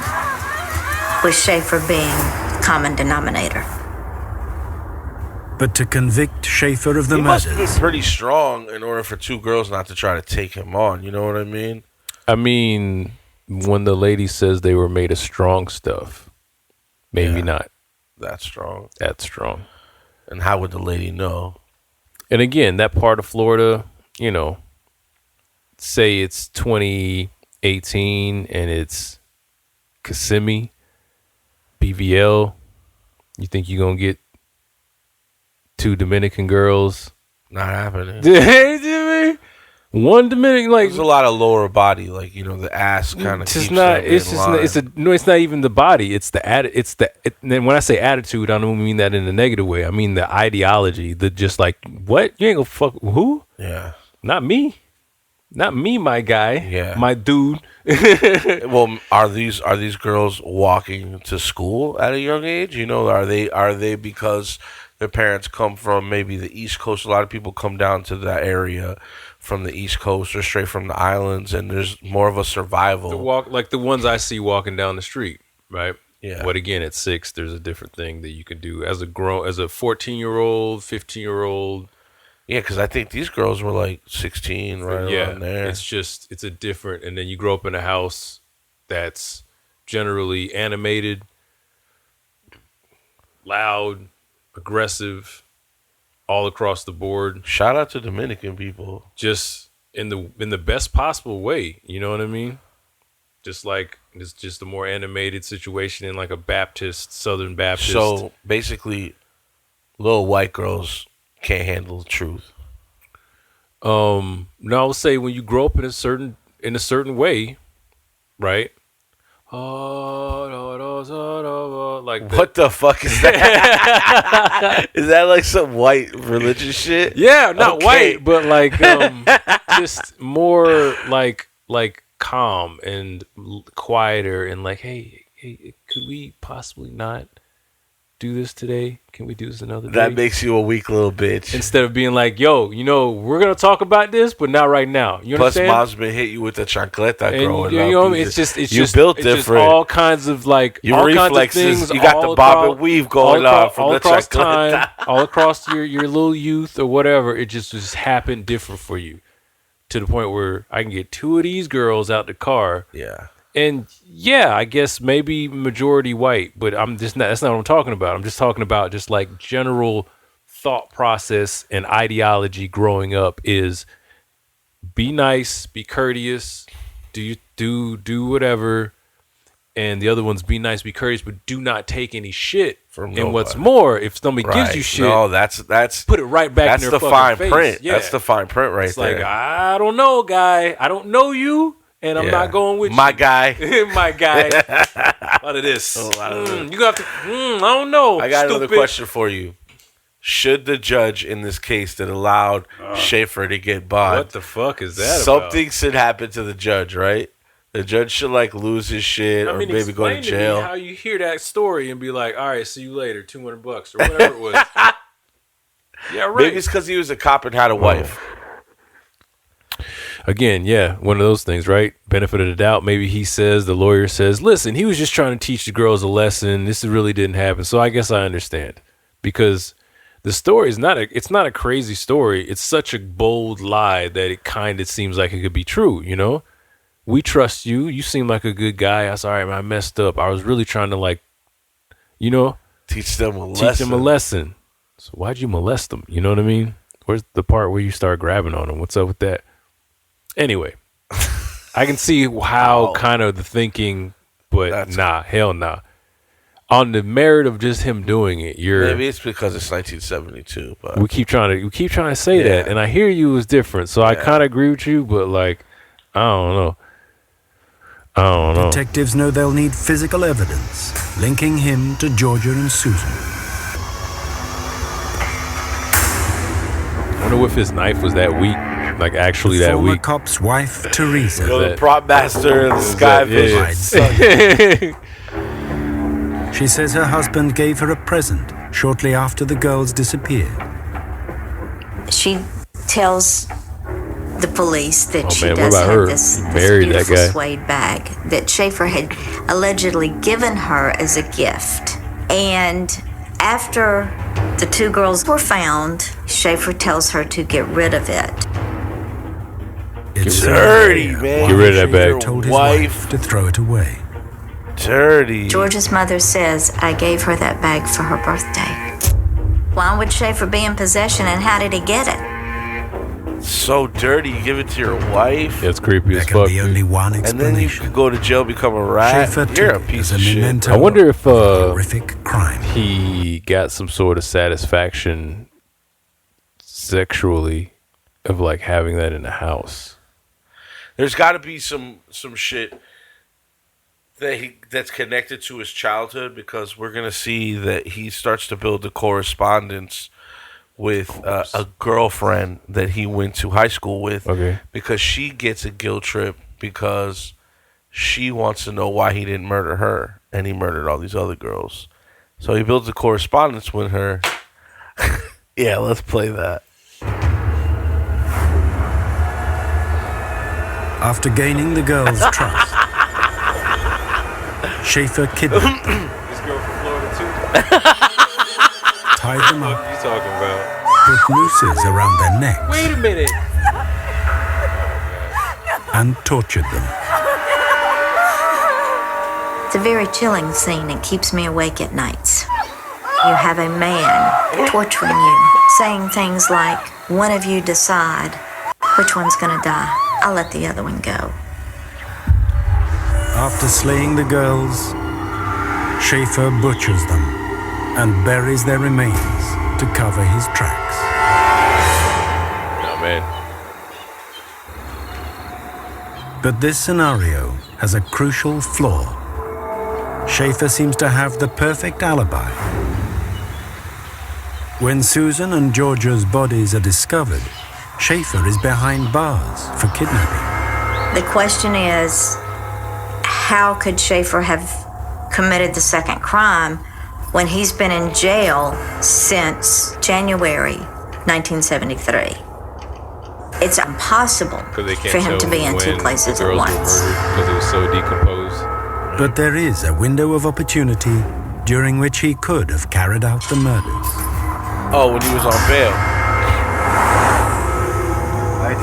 with Schaefer being common denominator. But to convict Schaefer of the He must have murders, been pretty strong in order for 2 girls not to try to take him on. You know what I mean? I mean, when the lady says they were made of strong stuff, maybe not. That's strong. That's strong. And how would the lady know? And again, that part of Florida, you know, say it's 2018 and it's Kissimmee, BVL. You think you're going to get 2 Dominican girls? Not happening. One Dominican, like, there's a lot of lower body, like, you know, the ass kind of. It's not. It's just. It's not even the body. It's the and when I say attitude, I don't mean that in a negative way. I mean the ideology. The just like, what, you ain't gonna fuck who? Yeah. Not me. Not me, my guy. Yeah. My dude. Well, are these girls walking to school at a young age? You know, are they because their parents come from maybe the East Coast? A lot of people come down to that area from the East Coast or straight from the islands, and there's more of a survival. The walk, like the ones I see walking down the street, right? Yeah. But again, at 6, there's a different thing that you can do as a 14-year-old, 15-year-old. Yeah, because I think these girls were like 16, right around there. It's a different, and then you grow up in a house that's generally animated, loud, aggressive, all across the board. Shout out to Dominican people. Just in the best possible way, you know what I mean? Just like it's just a more animated situation in like a Southern Baptist. So basically, little white girls can't handle the truth. No, I would say when you grow up in a certain way, right? Like that. What the fuck is that? Is that like some white religious shit? Yeah, not white, but like just more like calm and quieter and like, hey, could we possibly not do this today? Can we do this another day? That makes you a weak little bitch. Instead of being like, yo, we're going to talk about this, but not right now. You Plus, understand? mom's been hit you with the chancleta growing up. You know what I mean? It's just built different. Just all kinds of like your all reflexes. Kinds of things, you got the bob and weave going on from all the across chancleta. time, all across your little youth or whatever. It just happened different for you to the point where I can get 2 of these girls out the car. Yeah. And yeah, I guess maybe majority white, but that's not what I'm talking about. I'm just talking about just like general thought process and ideology growing up is be nice, be courteous, do whatever. And the other one's be nice, be courteous, but do not take any shit from nobody. And what's more, if somebody gives you shit, no, that's put it right back in their fucking fine face. print. Yeah. That's the fine print right it's there. It's like, I don't know, guy. I don't know you. And I'm not going with my you. guy. My guy. A lot of this. You got to, I don't know. I got another question for you. Should the judge in this case that allowed Schaefer to get bond, what the fuck is that something should happen to the judge, right? The judge should like lose his shit or maybe go to jail. Me how you hear that story and be like, all right, see you later, $200 or whatever it was. Yeah, right. Maybe it's because he was a cop and had a wife. Again, yeah, one of those things, right? Benefit of the doubt. Maybe the lawyer says, listen, he was just trying to teach the girls a lesson. This really didn't happen. So I guess I understand. Because the story is not a crazy story. It's such a bold lie that it kind of seems like it could be true, you know? We trust you. You seem like a good guy. I said, all right, man, I messed up. I was really trying to teach them a lesson. So why'd you molest them? You know what I mean? Where's the part where you start grabbing on them? What's up with that? Anyway, I can see how kind of the thinking, but hell nah. On the merit of just him doing it, maybe it's because it's 1972. But we keep trying to say that, and I hear you was different, so I kind of agree with you, but like, I don't know. Detectives know they'll need physical evidence linking him to Georgia and Susan. I wonder if his knife was that weak. Like actually that former week. Cop's wife, Teresa. The prop master of the Sky Vision. She says her husband gave her a present shortly after the girls disappeared. She tells the police that she man, does what about have her? this that beautiful guy. suede bag that Schaefer had allegedly given her as a gift. And after the 2 girls were found, Schaefer tells her to get rid of it. It's dirty, man. Get rid of that bag. Told his wife to throw it away. Dirty. Georgia's mother says, I gave her that bag for her birthday. Why would Schaefer be in possession, and how did he get it? So dirty, you give it to your wife? That's creepy as There fuck. can be only one And then you explanation. could go to jail, become a rat. Schaefer You're a took it piece as of a shit. memento I wonder if of a horrific crime. he got some sort of satisfaction sexually of like having that in the house. There's got to be some shit that's connected to his childhood, because we're gonna see that he starts to build a correspondence with a girlfriend that he went to high school with. Okay. Because she gets a guilt trip because she wants to know why he didn't murder her and he murdered all these other girls. So he builds a correspondence with her. Yeah, let's play that. After gaining the girls' trust, Schaefer kidnapped them, This girl from Florida too. tied them up, What you talking about? put nooses around their necks, Wait a minute. and tortured them. It's a very chilling scene. It keeps me awake at nights. You have a man torturing you, saying things like, one of you decide which one's gonna die. I'll let the other one go. After slaying the girls, Schaefer butchers them and buries their remains to cover his tracks. Oh man. But this scenario has a crucial flaw. Schaefer seems to have the perfect alibi. When Susan and Georgia's bodies are discovered, Schaefer is behind bars for kidnapping. The question is, how could Schaefer have committed the second crime when he's been in jail since January 1973. It's impossible for him to be in two places at once. Because it was so decomposed. But there is a window of opportunity during which he could have carried out the murders. Oh, when he was on bail.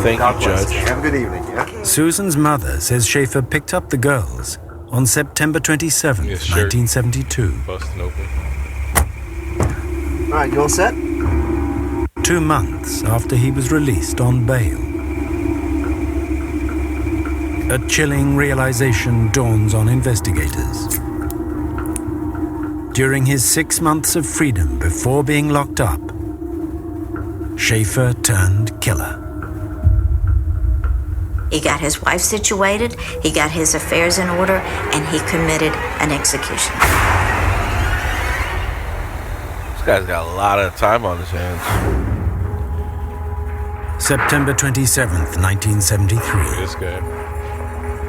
Thank you, Judge. Have a good evening, yeah? Susan's mother says Schaefer picked up the girls on September 27, 1972. Busting open. All right, you all set? 2 months after he was released on bail. A chilling realization dawns on investigators. During his 6 months of freedom before being locked up, Schaefer turned killer. He got his wife situated, he got his affairs in order, and he committed an execution. This guy's got a lot of time on his hands. September 27th, 1973. This guy.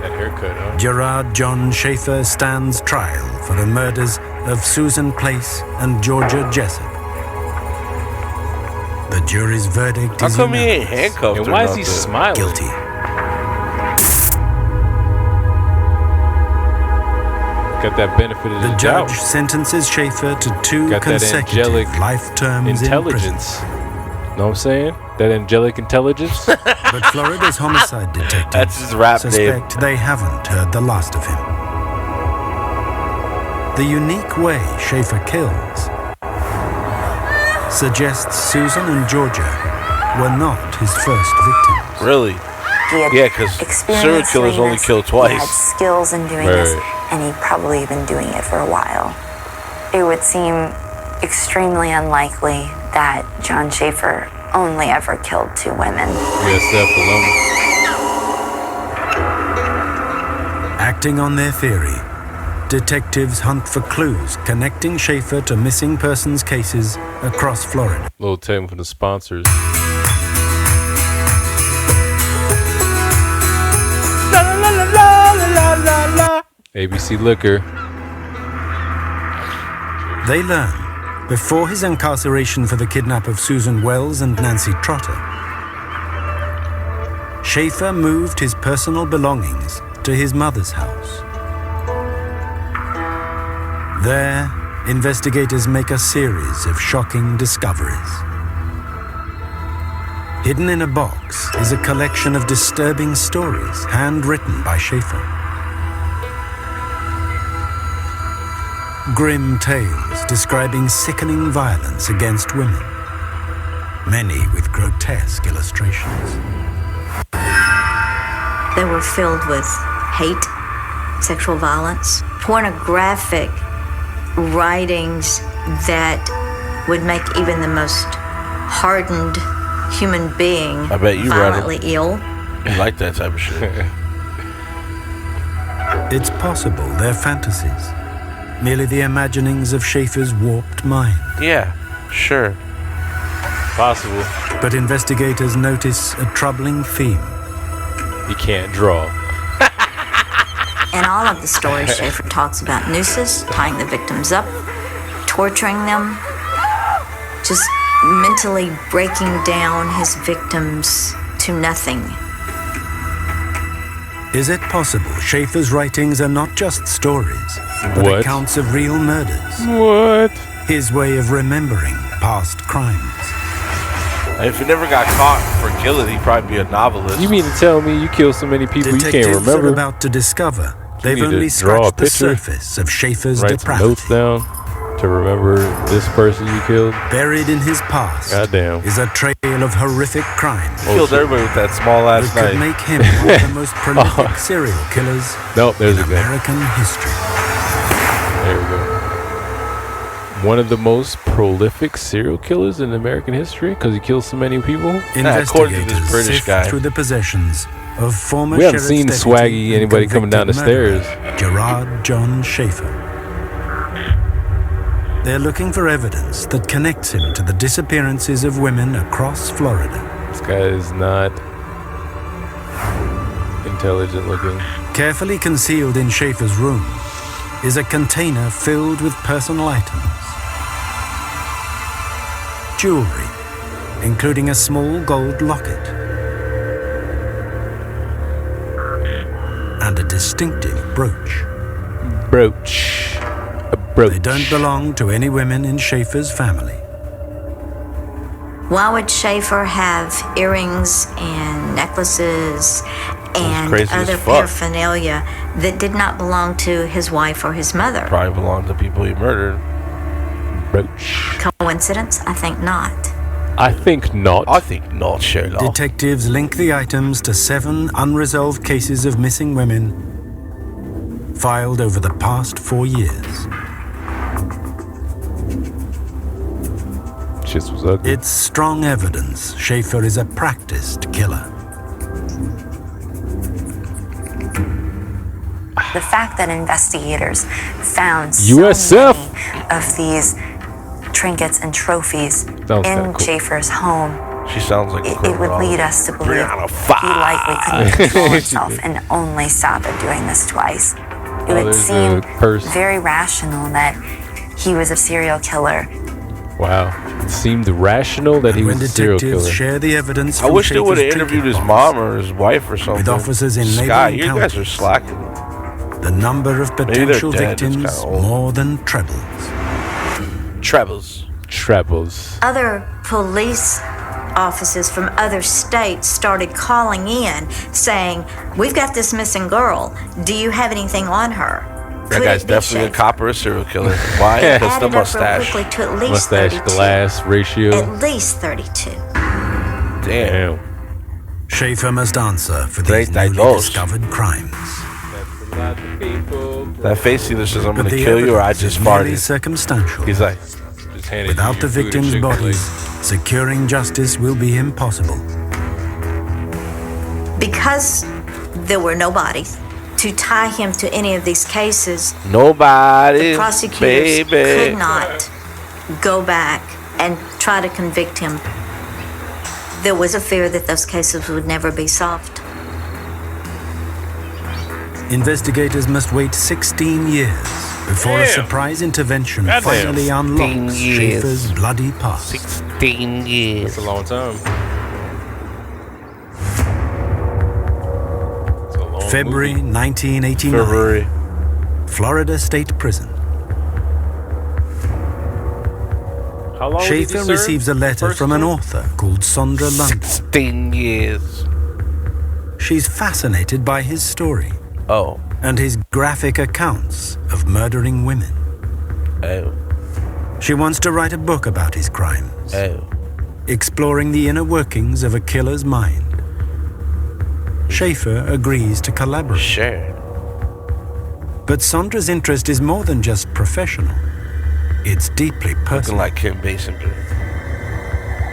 That haircut, huh? Gerard John Schaefer stands trial for the murders of Susan Place and Georgia Jessup. The jury's verdict How is come he ain't unanimous. handcuffed And or why is he nothing? smiling? Guilty. Got that benefit of The the judge doubt. sentences Schaefer to 2 Got that consecutive angelic life terms in prison. intelligence. Know what I'm saying? That angelic intelligence? But Florida's homicide detectives That's his rap name. suspect they haven't heard the last of him. The unique way Schaefer kills suggests Susan and Georgia were not his first victims. Really? Yeah, because serial killers only kill He had twice. skills in doing this, and he'd probably been doing it for a while. It would seem extremely unlikely that John Schaefer only ever killed 2 women. Yes, that alone. Acting on their theory, detectives hunt for clues connecting Schaefer to missing persons cases across Florida. Little tip from the sponsors. ABC Liquor. They learn, before his incarceration for the kidnap of Susan Wells and Nancy Trotter, Schaefer moved his personal belongings to his mother's house. There, investigators make a series of shocking discoveries. Hidden in a box is a collection of disturbing stories handwritten by Schaefer. Grim tales describing sickening violence against women, many with grotesque illustrations. They were filled with hate, sexual violence, pornographic writings that would make even the most hardened human being I bet you read violently ill. You like that type of shit. It's possible they're fantasies, merely the imaginings of Schaefer's warped mind. Yeah, sure. Possible. But investigators notice a troubling theme. He can't draw. In all of the stories, Schaefer talks about nooses, tying the victims up, torturing them, just mentally breaking down his victims to nothing. Is it possible Schaefer's writings are not just stories, but What? accounts of real murders? What? His way of remembering past crimes. If he never got caught for killing, he'd probably be a novelist. You mean to tell me you killed so many people you can't Detectives are remember? about to discover they've need to only draw a scratched the picture? surface of Schaefer's Write some depravity. notes down to remember this person you killed. Buried in his past Goddamn. is a trail of horrific crimes Killed everybody with that small that ass could knife. make him one of the most prolific serial killers Nope, there's in a guy. American history. There we go. One of the most prolific serial killers in American history because he killed so many people. according to this Investigators British sift guy. through the possessions of former We haven't sheriff's seen deputy Swaggy and anybody coming down the convicted stairs. murderer, Gerard John Schaefer. They're looking for evidence that connects him to the disappearances of women across Florida. This guy is not intelligent looking. Carefully concealed in Schaefer's room is a container filled with personal items. jewelry, including a small gold locket and a distinctive brooch. A brooch. They don't belong to any women in Schaefer's family. Why would Schaefer have earrings and necklaces and other paraphernalia that did not belong to his wife or his mother? Probably belonged to people he murdered. Brooch. Coincidence? I think not. I think not. I think not, Sherlock. Detectives link the items to 7 unresolved cases of missing women filed over the past 4 years. Shit was ugly. It's strong evidence Schaefer is a practiced killer. The fact that investigators found USF. so many of these trinkets and trophies in Schaefer's home, she sounds like it would lead us to believe he likely couldn't control himself and only stopped doing this twice. It would seem very rational that he was a serial killer. Wow. It seemed rational that he was a serial killer. Share the evidence. I wish they would have interviewed his mom or his wife or something. With officers in Scott, neighboring you guys are slacking. The number of potential victims more than trebles. Trebles. Other police officers from other states started calling in saying, "We've got this missing girl. Do you have anything on her?" That guy's definitely a cop or a serial killer. Why? Because the mustache. To at least mustache 32. glass ratio. At least 32. Damn. Schaefer must answer for these newly discovered crimes. That face either says I'm going to kill you or I just farted. Circumstantial. He's like, without the victims' bodies, securing justice will be impossible. Because there were no bodies to tie him to any of these cases, nobody, the prosecutors could not go back and try to convict him. There was a fear that those cases would never be solved. Investigators must wait 16 years before a surprise intervention finally unlocks Schaefer's bloody past. 16 years. That's a long time. February 1989. Florida State Prison. How long Schaefer receives a letter from an author called Sondra London. 16 years. She's fascinated by his story. Oh. And his graphic accounts of murdering women. Oh. She wants to write a book about his crimes. Oh. Exploring the inner workings of a killer's mind. Schaefer agrees to collaborate. Sure. But Sondra's interest is more than just professional. It's deeply personal. Looking like Kim Basinger.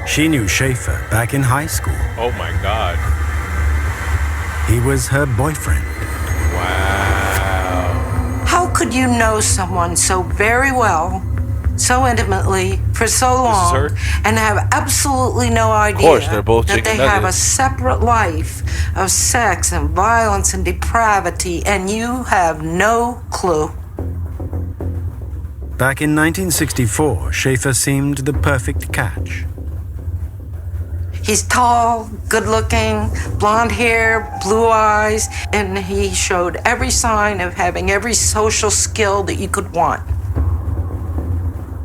She knew Schaefer back in high school. Oh my God. He was her boyfriend. Wow. How could you know someone so very well, so intimately, for so long, and have absolutely no idea Of course, they're both that they chicken have a nuggets. separate life of sex and violence and depravity, and you have no clue? Back in 1964, Schaefer seemed the perfect catch. He's tall, good-looking, blonde hair, blue eyes, and he showed every sign of having every social skill that you could want.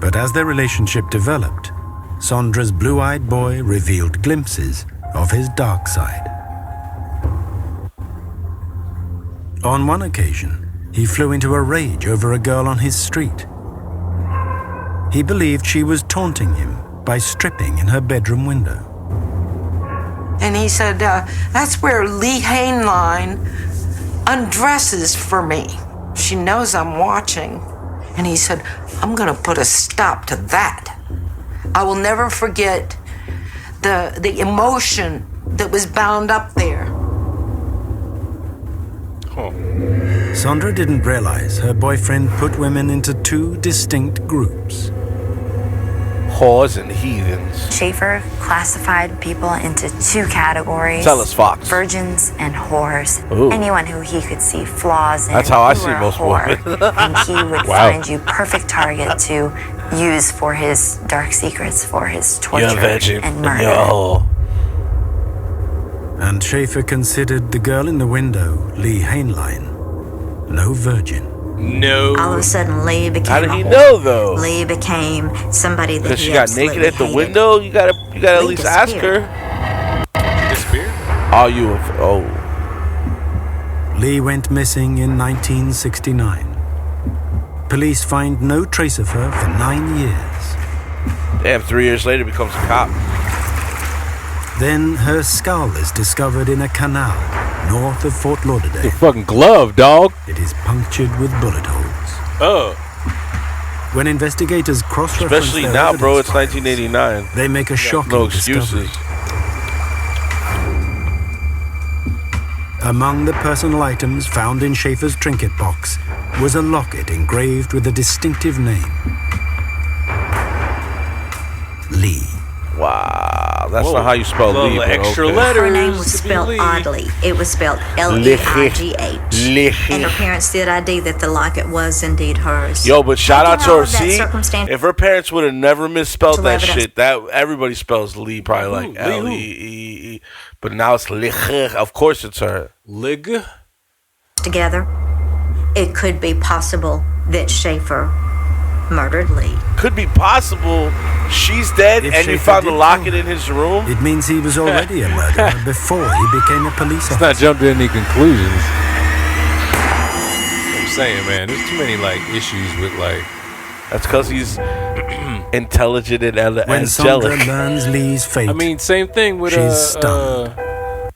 But as their relationship developed, Sondra's blue-eyed boy revealed glimpses of his dark side. On one occasion, he flew into a rage over a girl on his street. He believed she was taunting him by stripping in her bedroom window. And he said, that's where Lee Hainline undresses for me. She knows I'm watching. And he said, I'm gonna put a stop to that. I will never forget the emotion that was bound up there. Sondra didn't realize her boyfriend put women into 2 distinct groups. Whores and heathens. Schaefer classified people into two categories. Tell us, Fox. Virgins and whores. Ooh. Anyone who he could see flaws in. That's how I you see were a most whore, women. and he would Wow. find you perfect target to use for his dark secrets, for his torture You're a virgin. and murder. You're a whore. And Schaefer considered the girl in the window, Lee Hainline, no virgin. No. All of a sudden, Lee became How did a he whore. know though? Lee became somebody that Because he she got naked absolutely at the hated. window. You gotta at Lee least ask disappeared. her. Disappeared? Are you? Oh, Lee went missing in 1969. Police find no trace of her for 9 years. damn! 3 years later, becomes a cop. Then her skull is discovered in a canal north of Fort The Lauderdale. fucking glove, dog. It is punctured with bullet holes. Oh. When investigators cross-reference Especially their now, bro. evidence It's 1989. they make a shocking No discovery. excuses. Among the personal items found in Schaefer's trinket box was a locket engraved with a distinctive name. Lee. Wow, that's Whoa. not how you spell Little Lee. but extra okay. letters. Her name was to be spelled Lee. oddly. It was spelled Leigh. And her parents did ID that the locket was indeed hers. Yo, but shout out to Taking all her. of that See, circumstance if her parents would have never misspelled to that evidence. shit, that everybody spells Lee probably Who? like Lee who? L-E-E-E. But now it's Lee. Of course it's her. Lig? together, it could be possible that Schaefer murdered Lee. Could be possible. She's dead, If and you Schaefer found the did locket kill in his room. It means he was already a murderer before he became a police Let's officer. not jump to any conclusions. I'm saying, man, there's too many like issues with like. That's because he's intelligent and When Sandra angelic. learns Lee's fate, I mean, same thing with she's stunned.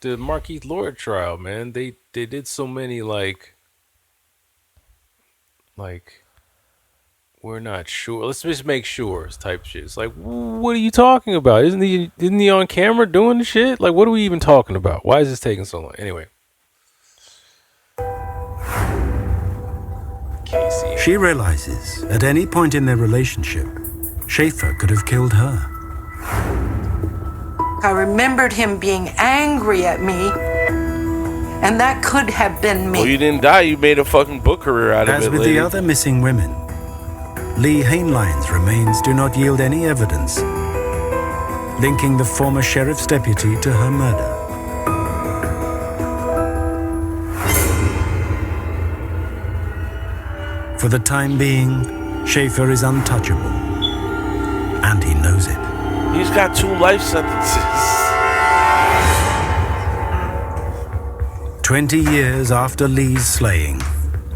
the Marquise Lord trial, man. They did so many like we're not sure. Let's just make sure type shit. It's like, what are you talking about? Isn't he on camera doing the shit? Like, what are we even talking about? Why is this taking so long? Anyway. Casey. she realizes at any point in their relationship, Schaefer could have killed her. I remembered him being angry at me, and that could have been me. Well, you didn't die. You made a fucking book career out of As it, with lady. the other missing women, Lee Hainline's remains do not yield any evidence linking the former sheriff's deputy to her murder. For the time being, Schaefer is untouchable, and he knows it. He's got 2 life sentences. 20 years after Lee's slaying,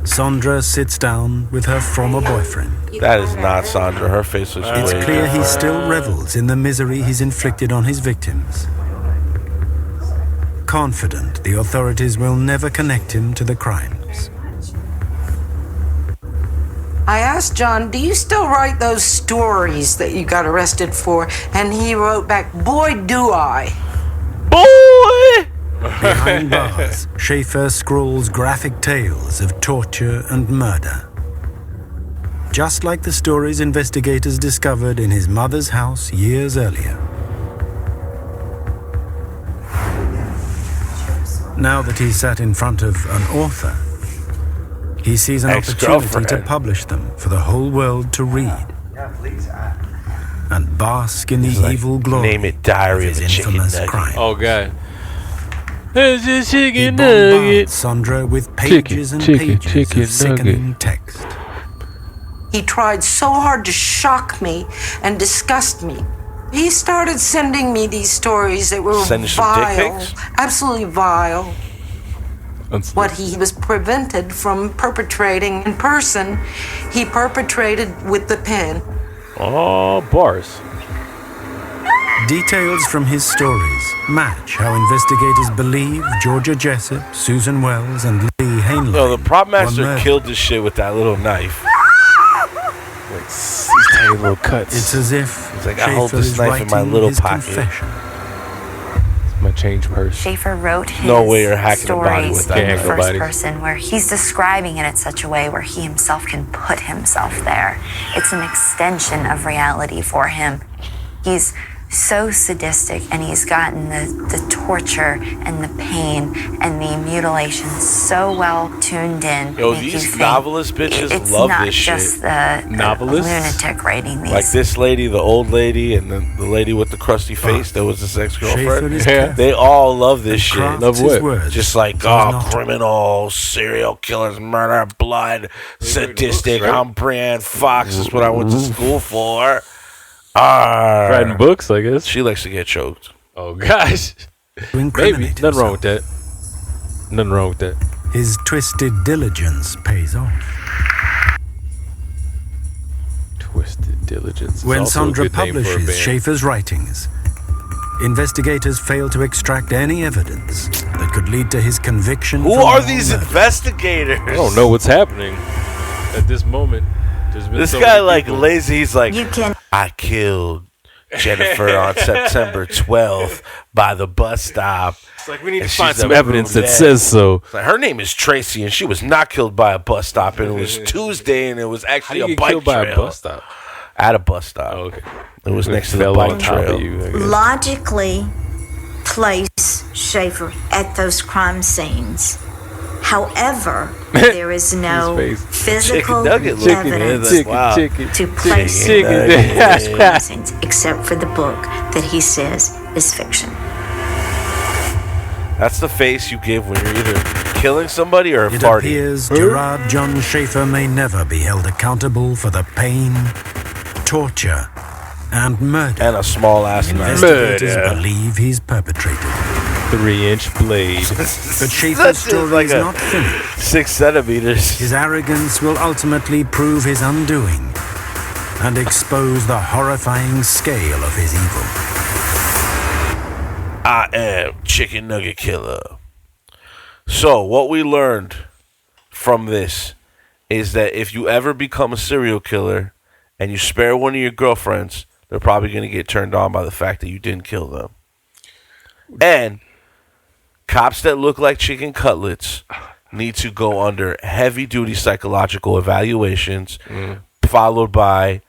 Sandra sits down with her former boyfriend. That is not Sandra. Her face looks It's way clear he different. still revels in the misery he's inflicted on his victims. Confident the authorities will never connect him to the crimes. I asked John, do you still write those stories that you got arrested for? And he wrote back, boy, do I. Boy! Behind bars, Schaefer scrawls graphic tales of torture and murder. Just like the stories investigators discovered in his mother's house years earlier. Now that he's sat in front of an author, he sees an opportunity to Ex-girlfriend. publish them for the whole world to read and bask in the Like, evil glory name it Diary of of a his Chicken infamous Nugget. crime. Oh god. It's a He chicken bombards nugget. Sandra with Chicken, pages and chicken, pages chicken of sickening nugget. text. He tried so hard to shock me and disgust me. He started sending me these stories that were Send you some dick vile, pics? absolutely vile. What he was prevented from perpetrating in person, he perpetrated with the pen. Oh, bars. Details from his stories match how investigators believe Georgia Jessup, Susan Wells, and Lee Hainline No, the prop were master murdered. killed this shit with that little knife. These tiny little cuts. It's as if It's like, I hold Schaefer this is knife in my writing little his pocket. confession. My change purse. Schaefer wrote his No way you're hacking the body stories with that in the knife. first Nobody. person, where he's describing it in such a way where he himself can put himself there. It's an extension of reality for him. He's so sadistic, and he's gotten the torture and the pain and the mutilation so well tuned in. Yo, these novelist bitches love this shit. It's not just the lunatic writing these. Like this lady, the old lady, and the lady with the crusty face that was his ex-girlfriend. They all love this shit. Love what? Just like, criminals, serial killers, murder, blood, sadistic. Books, right? I'm Brian Fox. Is what I went to school for. Writing books, I guess. She likes to get choked. Oh, gosh. Maybe. Nothing wrong with that. Nothing wrong with that. His twisted diligence pays off. Twisted diligence. It's When also a Sandra good name for a publishes band. Schaefer's writings, investigators fail to extract any evidence that could lead to his conviction. Who for are more these murder. investigators? I don't know what's happening at this moment. There's been This so guy many like people. lazy. He's like, You can. I killed Jennifer on September 12th by the bus stop. It's like we need And to find she's some a evidence that brunette. says so. It's like, her name is Tracy, and she was not killed by a bus stop, and it was Tuesday, and it was How do actually you a get bike killed trail. by a bus stop? At a bus stop. Oh, okay. It was next to the Fell bike on top trail. of you, I guess. Logically place Schaefer at those crime scenes. However, there is no His face. physical Chicken nugget looking, evidence man. Wow. to place him Chicken at those nugget. crime scenes, except for the book that he says is fiction. That's the face you give when you're either killing somebody or It farting. appears Gerard John Schaefer may never be held accountable for the pain, torture, and murder And a small ass knife. investigators Murder. believe he's perpetrated. 3-inch blade. But Schaefer's story like is a- not finished. 6 centimeters. His arrogance will ultimately prove his undoing and expose the horrifying scale of his evil. I am Chicken Nugget Killer. So, what we learned from this is that if you ever become a serial killer and you spare one of your girlfriends, they're probably going to get turned on by the fact that you didn't kill them. And cops that look like chicken cutlets need to go under heavy-duty psychological evaluations, followed by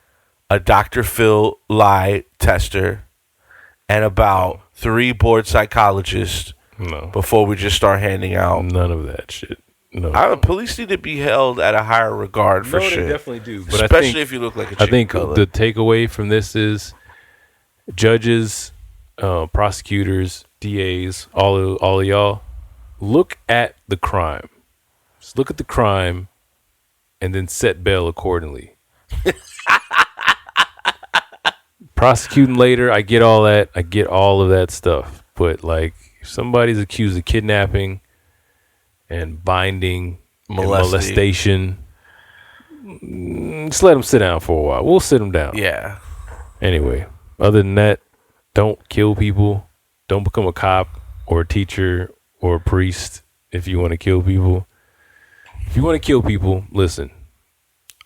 a Dr. Phil lie tester and about 3 board psychologists No. before we just start handing out. None of that shit. No. Police need to be held at a higher regard for No, shit. they definitely do. But Especially I think, if you look like a I chicken think cutlet. the takeaway from this is judges, prosecutors, DAs, all of y'all, look at the crime. Just look at the crime and then set bail accordingly. Prosecuting later, I get all that. I get all of that stuff. But like, if somebody's accused of kidnapping and binding and molestation, just let them sit down for a while. We'll sit them down. Yeah. Anyway, other than that, don't kill people. Don't become a cop or a teacher or a priest if you want to kill people. If you want to kill people, listen.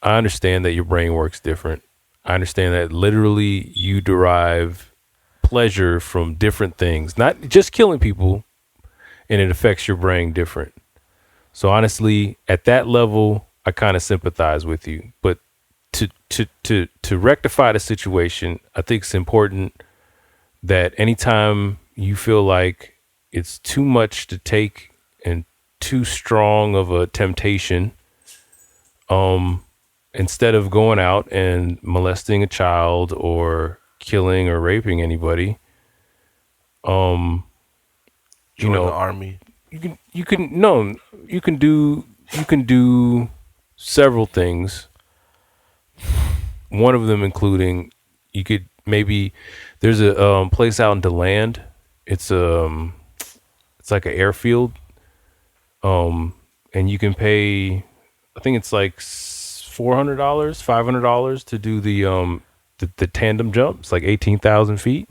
I understand that your brain works different. I understand that literally you derive pleasure from different things, not just killing people, and it affects your brain different. So honestly, at that level, I kind of sympathize with you. But to rectify the situation, I think it's important that anytime you feel like it's too much to take and too strong of a temptation, instead of going out and molesting a child or killing or raping anybody, Join the army. You can do several things. One of them including you could maybe there's a place out in DeLand. It's like an airfield, and you can pay. I think it's like $400, $500 to do the tandem jump. It's like 18,000 feet.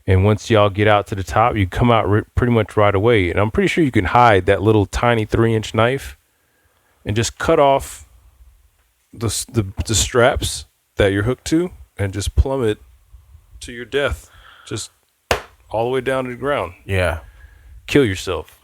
And once y'all get out to the top, you come out pretty much right away. And I'm pretty sure you can hide that little tiny 3-inch knife and just cut off the straps that you're hooked to and just plummet to your death. Just all the way down to the ground. Yeah. Kill yourself.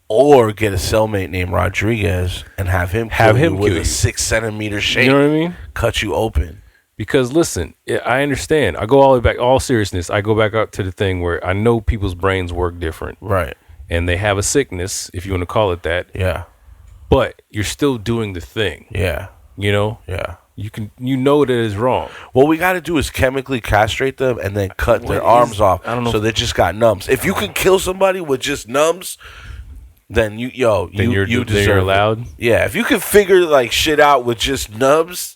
Or get a cellmate named Rodriguez and have him kill you with kill a you. 6 centimeter shape. You know what I mean? Cut you open. Because listen, I understand. I go all the way back, all seriousness. I go back up to the thing where I know people's brains work different. Right. And they have a sickness, if you want to call it that. Yeah. But you're still doing the thing. Yeah. You know? Yeah. You know that it's wrong. What we got to do is chemically castrate them and then cut their arms off. I don't know. So they just got numbs. If you can kill somebody with just numbs, then you deserve you're allowed. It. Yeah. If you can figure like shit out with just numbs.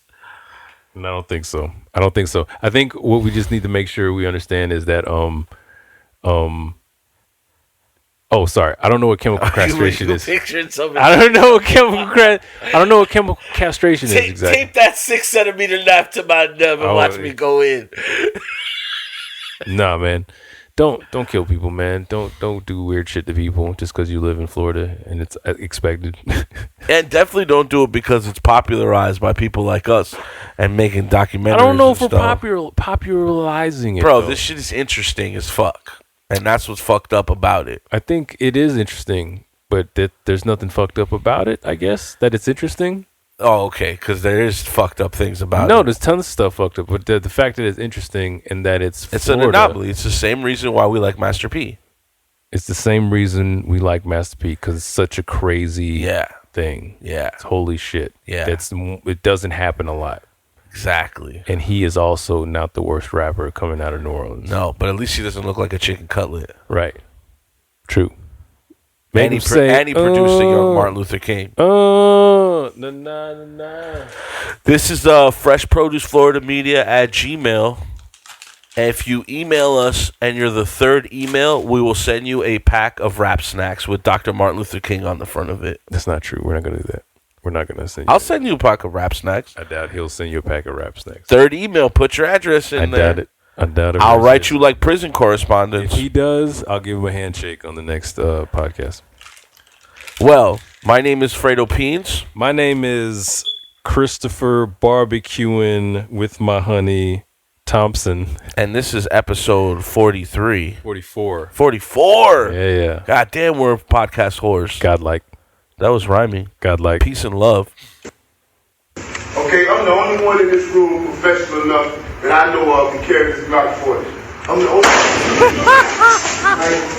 No, I don't think so. I think what we just need to make sure we understand is that oh, sorry. I don't know what chemical castration is. I don't know what chemical castration is exactly. Tape that 6 centimeter knife to my nub and watch me go in. Nah, man. Don't kill people, man. Don't do weird shit to people just because you live in Florida and it's expected. And definitely don't do it because it's popularized by people like us and making documentaries. I don't know if we're popularizing it. Bro, though. this shit is interesting as fuck. And that's what's fucked up about it. I think it is interesting, but there's nothing fucked up about it, I guess, that it's interesting. Oh, okay, because there is fucked up things about it. No, there's tons of stuff fucked up, but the fact that it's interesting and that it's Florida, an anomaly. It's the same reason why we like Master P. It's the same reason we like Master P, because it's such a crazy thing. Yeah. It's holy shit. Yeah. It doesn't happen a lot. Exactly. And he is also not the worst rapper coming out of New Orleans. No, but at least he doesn't look like a chicken cutlet. Right. True. And he produced a young Martin Luther King. This is freshproducefloridamedia@gmail. And if you email us and you're the third email, we will send you a pack of rap snacks with Dr. Martin Luther King on the front of it. That's not true. We're not going to do that. We're not going to send you. I'll send you a pack of rap snacks. I doubt he'll send you a pack of rap snacks. Third email, put your address in there. I doubt it. I'll write you like prison correspondence. If he does, I'll give him a handshake on the next podcast. Well, my name is Phraydoe Peans. My name is Christopher Barbecuing with my honey Thompson. And this is episode 43. 44. 44? Yeah. God damn, we're podcast whores. Godlike. That was rhyming. Godlike. Peace and love. Okay, I'm the only one in this room professional enough that I know of to carry this Glock 40. I'm the only one.